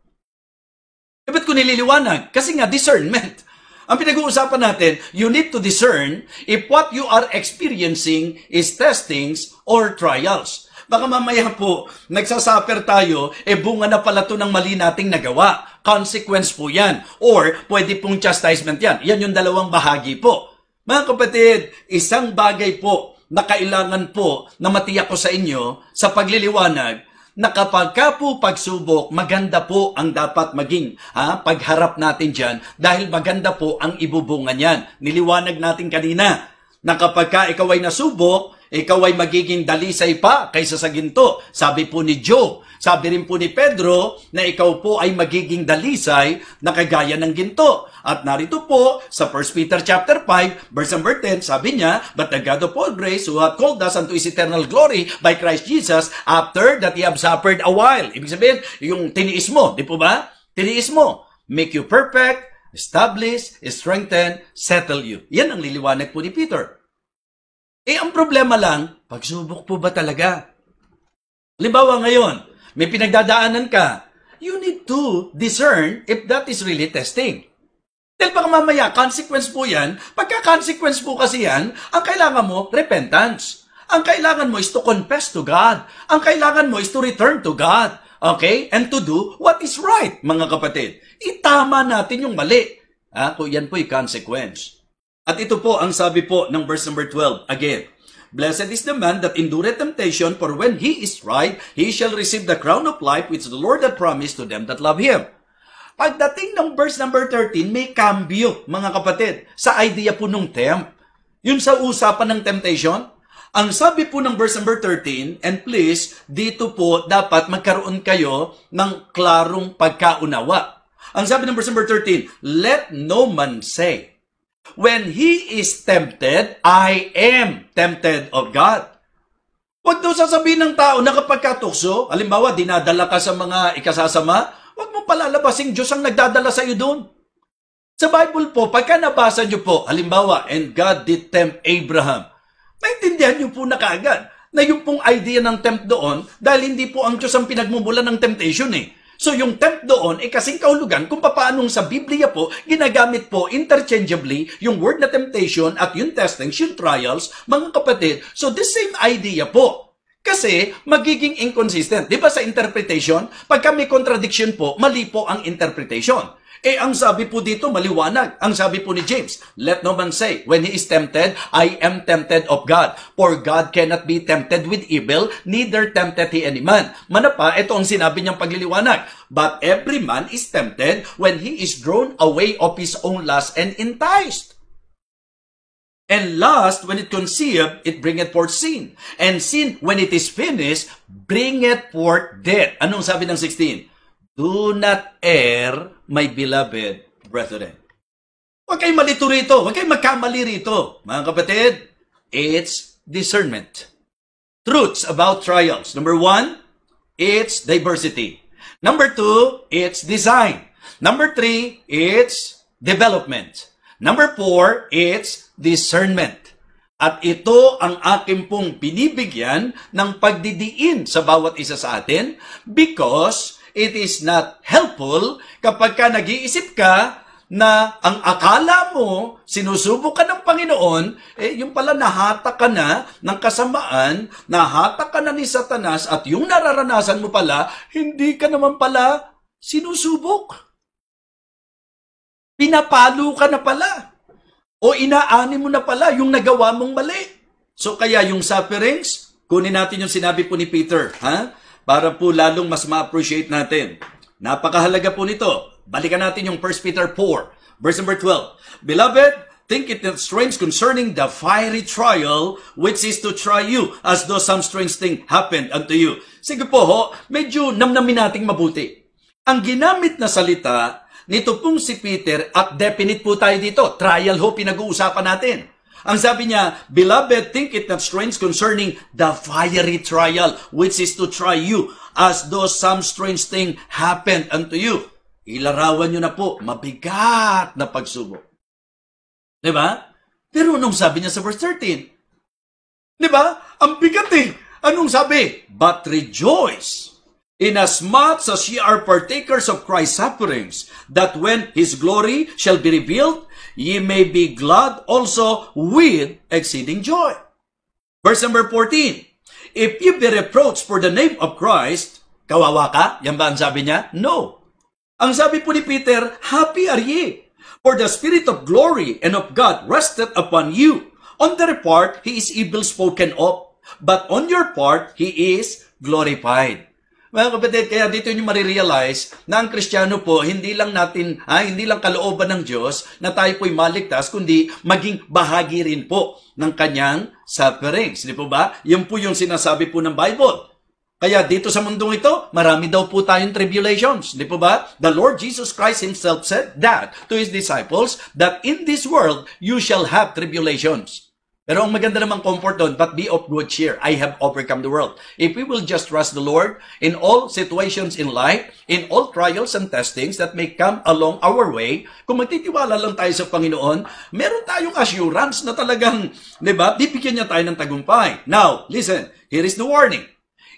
Ba't ko nililiwanag? Kasi nga, discernment. Ang pinag-uusapan natin, you need to discern if what you are experiencing is testings or trials. Baka mamaya po, nagsasuffer tayo, bunga na pala ito ng mali nating nagawa. Consequence po yan. Or, pwede pong chastisement yan. Yan yung dalawang bahagi po. Mga kapatid, isang bagay po na kailangan po na matiyak ko sa inyo sa pagliliwanag, na kapag ka po pagsubok, maganda po ang dapat maging pagharap natin dyan dahil maganda po ang ibubunga niyan. Niliwanag natin kanina na kapag ka ikaw ay nasubok, ikaw ay magiging dalisay pa kaysa sa ginto. Sabi po ni Job, sabi rin po ni Pedro na ikaw po ay magiging dalisay na kagaya ng ginto. At narito po sa 1 Peter chapter 5, verse number 10, sabi niya, but the God of all grace who hath called us unto His eternal glory by Christ Jesus, after that ye have suffered a while. Ibig sabihin, yung tiniis mo, di po ba? Tiniis mo. Make you perfect, establish, strengthen, settle you. Yan ang liliwanag po ni Peter. Ang problema lang, pagsubok po ba talaga? Halimbawa ngayon, may pinagdadaanan ka, you need to discern if that is really testing. Dahil baka mamaya, consequence po yan. Pagka-consequence po kasi yan, ang kailangan mo, repentance. Ang kailangan mo is to confess to God. Ang kailangan mo is to return to God. Okay? And to do what is right, mga kapatid. Itama natin yung mali. Kung yan po yung consequence. At ito po ang sabi po ng verse number 12. Again, blessed is the man that endureth temptation, for when he is tried, he shall receive the crown of life which the Lord hath promised to them that love Him. Pagdating ng verse number 13, may cambio, mga kapatid, sa idea po nung tempt. Yun sa usapan ng temptation, ang sabi po ng verse number 13, and please, dito po dapat magkaroon kayo ng klarong pagkaunawa. Ang sabi ng verse number 13, let no man say, when he is tempted, I am tempted of God. Huwag daw sasabihin ng tao na kapag katukso, halimbawa, dinadala ka sa mga ikasasama, huwag mo palalabasing Diyos ang nagdadala sa iyo doon. Sa Bible po, pagka nabasa nyo po, halimbawa, and God did tempt Abraham, maintindihan nyo po na kaagad na yung pong idea ng tempt doon, dahil hindi po ang Diyos ang pinagmumula ng temptation eh. So yung tempt doon ay kasing kahulugan kung paano sa Biblia po, ginagamit po interchangeably yung word na temptation at yung testings, yung trials, mga kapatid. So the same idea po. Kasi magiging inconsistent. Di ba sa interpretation, pagka may contradiction po, mali po ang interpretation. Ang sabi po dito, maliwanag. Ang sabi po ni James, let no man say, when he is tempted, I am tempted of God. For God cannot be tempted with evil, neither tempted he any man. Manapa, ito ang sinabi niyang pagliliwanag. But every man is tempted when he is drawn away of his own lust and enticed. And lust, when it conceived, it bringeth forth sin. And sin, when it is finished, bringeth forth death. Anong sabi ng 16? Do not err, my beloved brethren. Huwag kayong malito rito. Huwag kayong magkamali rito. Mga kapatid, it's discernment. Truths about trials. Number 1, it's diversity. Number 2, it's design. Number 3, it's development. Number 4, it's discernment. At ito ang aking pong binibigyan ng pagdidiin sa bawat isa sa atin because it is not helpful kapag ka nag-iisip ka na ang akala mo, sinusubok ka ng Panginoon, yung pala nahatak ka na ng kasamaan, nahatak ka na ni Satanas, at yung nararanasan mo pala, hindi ka naman pala sinusubok. Pinapalo ka na pala. O inaani mo na pala yung nagawa mong mali. So kaya yung sufferings, kunin natin yung sinabi po ni Peter, para po lalong mas ma-appreciate natin. Napakahalaga po nito. Balikan natin yung 1 Peter 4, verse number 12. Beloved, think it not strange concerning the fiery trial which is to try you, as though some strange thing happened unto you. Sige po ho, medyo namnamin nating mabuti. Ang ginamit na salita nito pong si Peter, at definite po tayo dito, trial ho, pinag-uusapan natin. Ang sabi niya, Beloved, think it not strange concerning the fiery trial which is to try you, as though some strange thing happened unto you. Ilarawan nyo na po, mabigat na pagsubok. Diba? Pero anong sabi niya sa verse 13? Diba? Ang bigat eh. Anong sabi? But rejoice, inasmuch as ye are partakers of Christ's sufferings, that when His glory shall be revealed, ye may be glad also with exceeding joy. Verse number 14. If ye be reproached for the name of Christ, kawawa ka? Yan ba ang sabi niya? No. Ang sabi po ni Peter, happy are ye, for the Spirit of glory and of God resteth upon you. On their part, He is evil spoken of, but on your part, He is glorified. Mga kapatid, kaya dito nyo marirealize na ang Kristiyano po, hindi lang kalooban ng Diyos na tayo po'y maligtas, kundi maging bahagi rin po ng kanyang sufferings. Di po ba? Yan po yung sinasabi po ng Bible. Kaya dito sa mundong ito, marami daw po tayong tribulations. Di po ba? The Lord Jesus Christ Himself said that to His disciples, that in this world, you shall have tribulations. Pero ang maganda namang comfort doon, but be of good cheer. I have overcome the world. If we will just trust the Lord in all situations in life, in all trials and testings that may come along our way, kung magtitiwala lang tayo sa Panginoon, meron tayong assurance na talagang, di ba, bibigyan niya tayo ng tagumpay. Now, listen, here is the warning.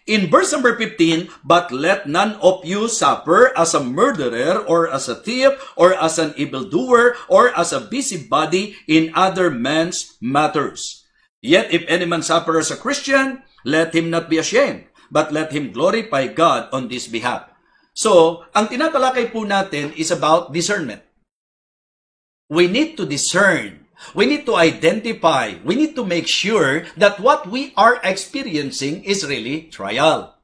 In verse number 15, but let none of you suffer as a murderer, or as a thief, or as an evildoer, or as a busybody in other men's matters. Yet if any man suffer as a Christian, let him not be ashamed, but let him glorify God on this behalf. So, ang tinatalakay po natin is about discernment. We need to discern. We need to identify, we need to make sure that what we are experiencing is really trial.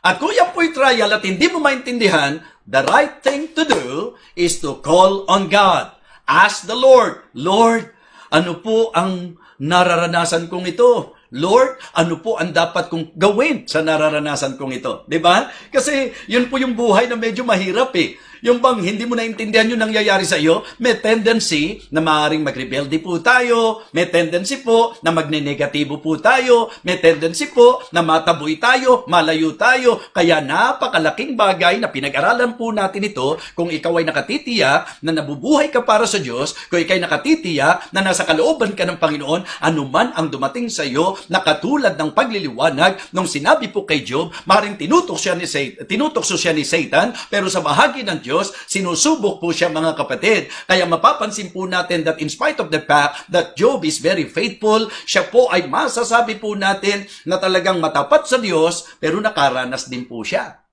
At kung yan po'y trial at hindi mo maintindihan, the right thing to do is to call on God. Ask the Lord, Lord, ano po ang nararanasan kong ito? Lord, ano po ang dapat kong gawin sa nararanasan kong ito? Diba? Kasi yun po yung buhay na medyo mahirap eh. Yung bang hindi mo naintindihan yung nangyayari sa iyo, may tendency na maaaring magrebelde po tayo, may tendency po na magne-negatibo po tayo, may tendency po na mataboy tayo, malayo tayo. Kaya napakalaking bagay na pinag-aralan po natin ito kung ikaw ay nakatitiya na nabubuhay ka para sa Diyos, kung ikaw ay nakatitiya na nasa kalooban ka ng Panginoon, anuman ang dumating sa iyo na katulad ng pagliliwanag nung sinabi po kay Job, maaaring tinutokso siya ni Satan, pero sa bahagi ng Diyos, sinusubok po siya mga kapatid. Kaya mapapansin po natin that in spite of the fact that Job is very faithful, siya po ay masasabi po natin na talagang matapat sa Diyos, pero nakaranas din po siya.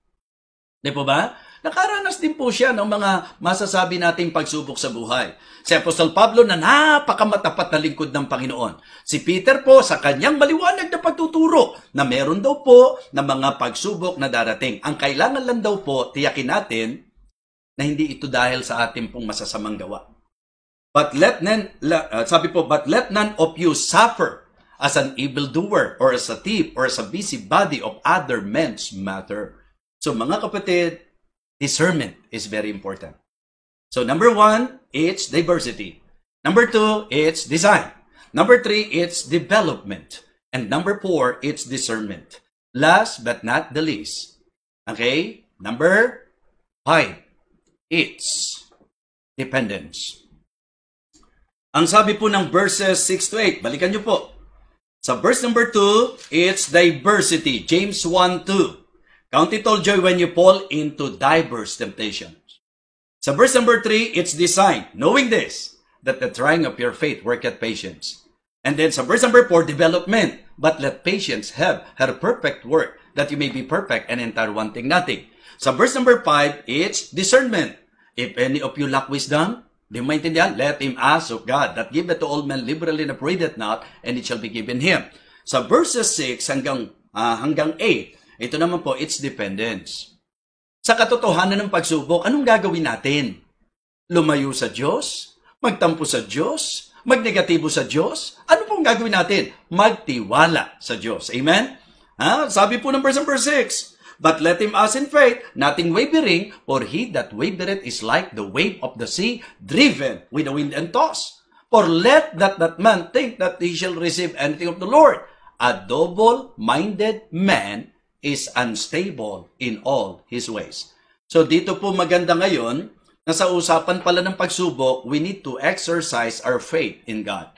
Di po ba? Nakaranas din po siya ng mga masasabi nating pagsubok sa buhay. Si Apostol Pablo na napakamatapat na lingkod ng Panginoon. Si Peter po sa kanyang maliwanag na pagtuturo na meron daw po na mga pagsubok na darating. Ang kailangan lang daw po tiyakin natin na hindi ito dahil sa ating pong masasamang gawa. But let none of you suffer as an evildoer, or as a thief, or as a busybody of other men's matter. So mga kapatid, discernment is very important. So number 1, it's diversity. Number 2, it's design. Number 3, it's development. And number 4, it's discernment. Last but not the least. Okay? Number 5, it's dependence. Ang sabi po ng verses 6 to 8, balikan nyo po. Sa verse number 2, it's diversity. James 1:2. Count it all joy when you fall into diverse temptations. Sa verse number 3, it's design. Knowing this, that the trying of your faith worketh patience. And then sa verse number 4, development. But let patience have her perfect work, that you may be perfect and entire wanting nothing. Sa verse number 5, it's discernment. If any of you lack wisdom, di mo maintindihan? Let him ask of God, that giveth to all men liberally and upbraideth not, and it shall be given him. Sa verses 6 hanggang 8, ito naman po, it's dependence. Sa katotohanan ng pagsubok, anong gagawin natin? Lumayo sa Diyos? Magtampo sa Diyos? Magnegatibo sa Diyos? Ano pong gagawin natin? Magtiwala sa Diyos. Amen? Sabi po ng verse number 6, but let him ask in faith, nothing wavering, for he that wavereth is like the wave of the sea, driven with the wind and tossed. For let that man think that he shall receive anything of the Lord. A double-minded man is unstable in all his ways. So dito po maganda ngayon, na sa usapan pala ng pagsubok, we need to exercise our faith in God.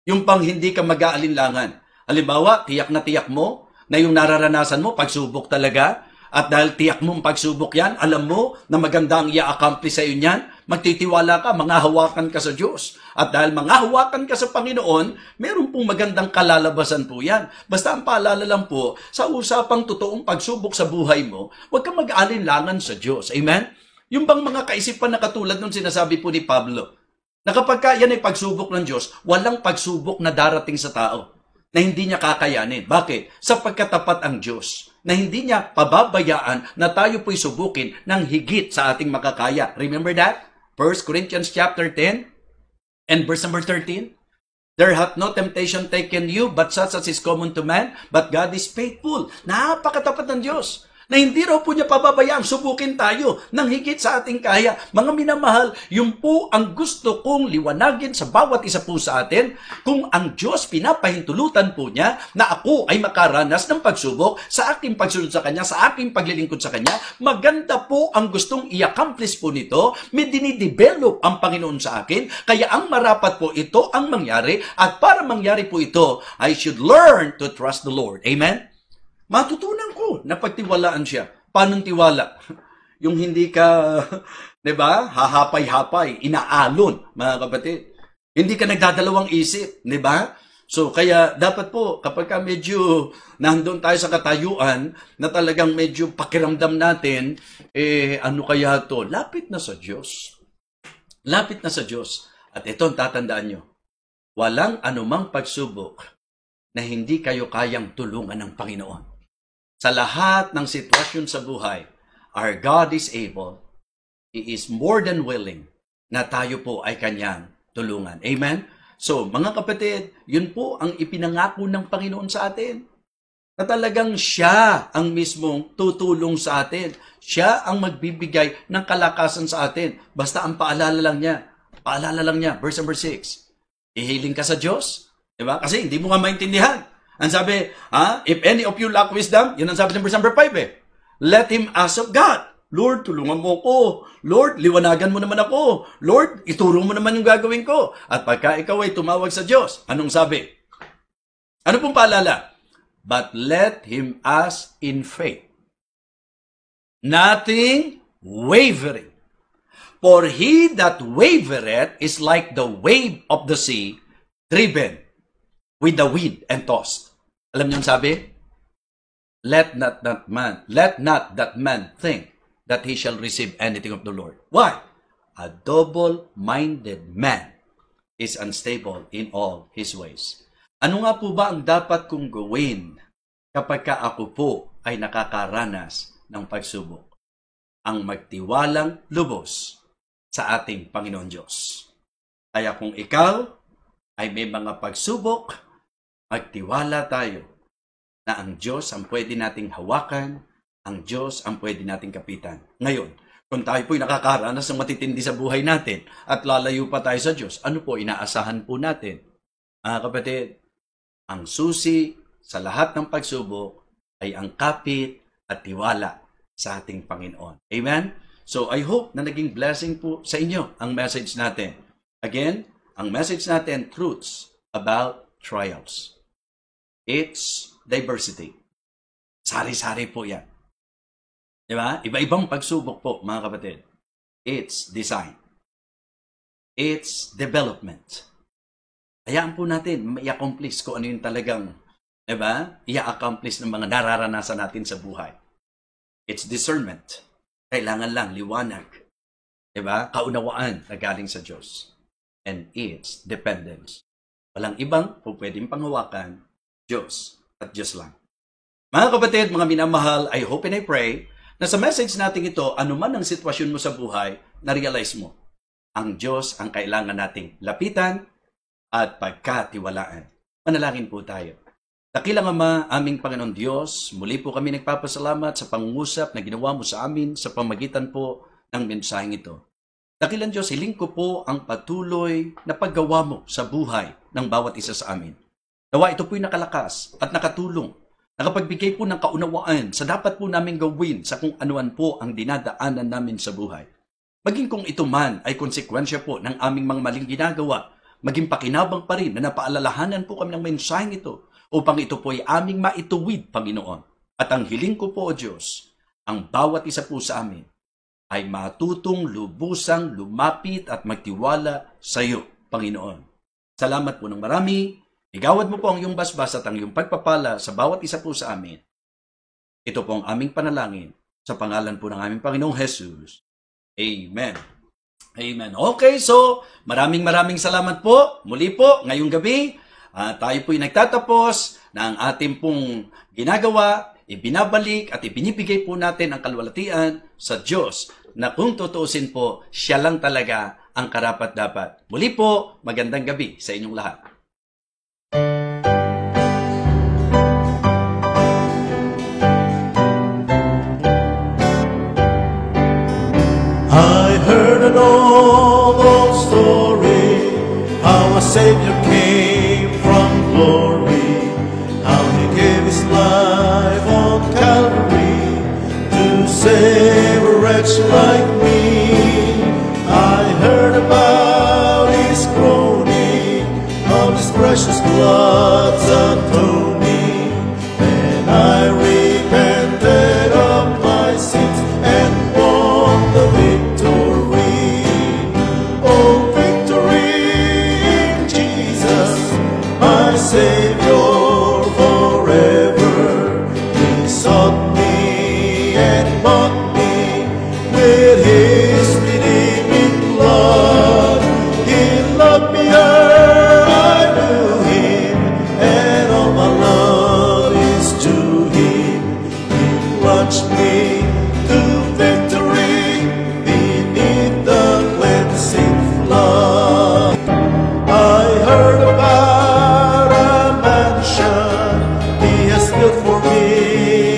Yung pang hindi ka mag-aalinlangan. Halimbawa, tiyak na tiyak mo na yung nararanasan mo, pagsubok talaga. At dahil tiyak mong pagsubok yan, alam mo na maganda ang i-accomplish sa iyo niyan, magtitiwala ka, manghahawakan ka sa Diyos. At dahil manghahawakan ka sa Panginoon, meron pong magandang kalalabasan po yan. Basta ang paalala lang po, sa usapang totoong pagsubok sa buhay mo, huwag kang mag-alinlangan sa Diyos. Amen? Yung bang mga kaisipan na katulad nung sinasabi po ni Pablo, na kapag yan ay pagsubok ng Diyos, walang pagsubok na darating sa tao na hindi niya kakayanin. Bakit? Sapagkat tapat ang Diyos na hindi niya pababayaan na tayo po'y subukin ng higit sa ating makakaya. Remember that? 1 Corinthians chapter 10 and verse number 13. There hath no temptation taken you, but such as is common to man, but God is faithful. Napakatapat ng Diyos na hindi raw po niya pababayaan, subukin tayo ng higit sa ating kaya. Mga minamahal, yun po ang gusto kong liwanagin sa bawat isa po sa atin. Kung ang Diyos pinapahintulutan po niya na ako ay makaranas ng pagsubok sa aking pagsunod sa Kanya, sa aking paglilingkod sa Kanya, maganda po ang gustong i-accomplish po nito. May dinidevelop ang Panginoon sa akin, kaya ang marapat po ito ang mangyari, at para mangyari po ito, I should learn to trust the Lord. Amen? Matutunan ko na pagtiwalaan siya. Paano tiwala? Yung hindi ka, di ba, hahapay-hapay, inaalon, mga kapatid. Hindi ka nagdadalawang isip, di ba? So, kaya dapat po, kapag ka medyo nandun tayo sa katayuan, na talagang medyo pakiramdam natin, ano kaya to? Lapit na sa Diyos. Lapit na sa Diyos. At ito ang tatandaan nyo. Walang anumang pagsubok na hindi kayo kayang tulungan ng Panginoon. Sa lahat ng sitwasyon sa buhay, our God is able. He is more than willing na tayo po ay Kanyang tulungan. Amen? So, mga kapatid, yun po ang ipinangako ng Panginoon sa atin. Na talagang Siya ang mismong tutulong sa atin. Siya ang magbibigay ng kalakasan sa atin. Basta ang paalala lang niya, verse number 6. Ihiling ka sa Diyos. Diba? Kasi hindi mo nga maintindihan. Ang sabi, if any of you lack wisdom, yun ang sabi ng verse number 5 let him ask of God. Lord, tulungan mo ko. Lord, liwanagan mo naman ako. Lord, ituro mo naman yung gagawin ko. At pagka ikaw ay tumawag sa Diyos, anong sabi? Ano pong paalala? But let him ask in faith. Nothing wavering. For he that wavereth is like the wave of the sea, driven with the wind and tossed. Alam niyo ang sabi? Let not that man think that he shall receive anything of the Lord. Why? A double-minded man is unstable in all his ways. Ano nga po ba ang dapat kong gawin kapag ka ako po ay nakakaranas ng pagsubok? Ang magtiwalang lubos sa ating Panginoon Diyos. Kaya kung ikaw ay may mga pagsubok, magtiwala tayo na ang Diyos ang pwede nating hawakan, ang Diyos ang pwede nating kapitan. Ngayon, Kung tayo po'y nakakaranas ng matitindi sa buhay natin at lalayo pa tayo sa Diyos, ano po inaasahan po natin? Mga kapatid, ang susi sa lahat ng pagsubok ay ang kapit at tiwala sa ating Panginoon. Amen? So I hope na naging blessing po sa inyo ang message natin. Again, ang message natin, truths about trials. It's diversity. Sari-sari po yan. Diba? Iba-ibang pagsubok po, mga kapatid. It's design. It's development. Hayaan po natin i-accomplish kung ano yung talagang, diba? I-accomplish ng mga nararanasan natin sa buhay. It's discernment. Kailangan lang liwanag. Diba? Kaunawaan na galing sa Diyos. And it's dependence. Walang ibang po pwedeng panghawakan, Diyos at Diyos lang. Mga kapatid, mga minamahal, I hope and I pray na sa message natin ito, anuman ang sitwasyon mo sa buhay, na-realize mo, ang Diyos ang kailangan nating lapitan at pagkatiwalaan. Manalangin po tayo. Dakilang Ama, aming Panginoon Diyos, muli po kami nagpapasalamat sa pangungusap na ginawa mo sa amin sa pamagitan po ng mensaheng ito. Dakilang Diyos, hiling ko po ang patuloy na paggawa mo sa buhay ng bawat isa sa amin. Nawa ito po'y nakalakas at nakatulong. Nakapagbigay po ng kaunawaan sa dapat po namin gawin sa kung anuan po ang dinadaanan namin sa buhay. Maging kung ito man ay konsekwensya po ng aming mga maling ginagawa, maging pakinabang pa rin na napaalalahanan po kami ng mensaheng ito upang ito po ay aming maituwid, Panginoon. At ang hiling ko po, O Diyos, ang bawat isa po sa amin ay matutong lubusang lumapit at magtiwala sa iyo, Panginoon. Salamat po ng marami. Igawad mo po ang iyong basbas at ang iyong pagpapala sa bawat isa po sa amin. Ito po ang aming panalangin sa pangalan po ng aming Panginoong Jesus. Amen. Amen. Okay, so maraming salamat po. Muli po, ngayong gabi, tayo po'y nagtatapos ng ating pong ginagawa, ibinabalik at ibinibigay po natin ang kalwalatian sa Diyos na kung tutuusin po, siya lang talaga ang karapat-dapat. Muli po, magandang gabi sa inyong lahat. I heard an old story, how a Savior came from glory, how He gave His life on Calvary to save a wretch like me. I heard about His groaning, of His precious blood's atoning, and I repented of my sins and won the victory. Oh, victory in Jesus, my Savior forever. He sought me and bought me with His redeeming blood. He loved me ere I knew Him, and all my love is to Him. He plunged me to victory beneath the cleansing flood. I heard about a mansion He has built for me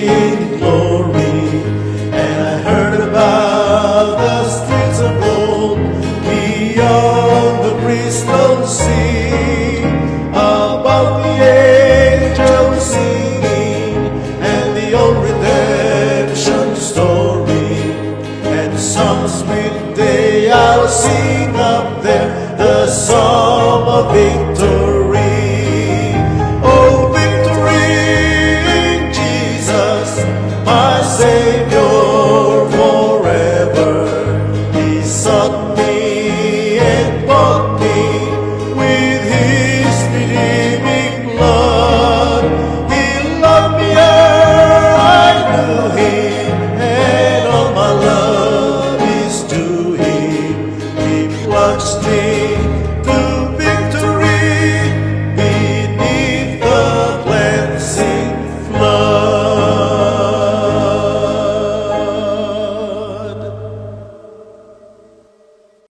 in glory, and I heard about the streets of gold beyond the crystal sea, about the angels singing and the old redemption story, and some sweet day I'll sing up there the song of victory. Oh, victory in Jesus, my Savior forever. He sought me and bought me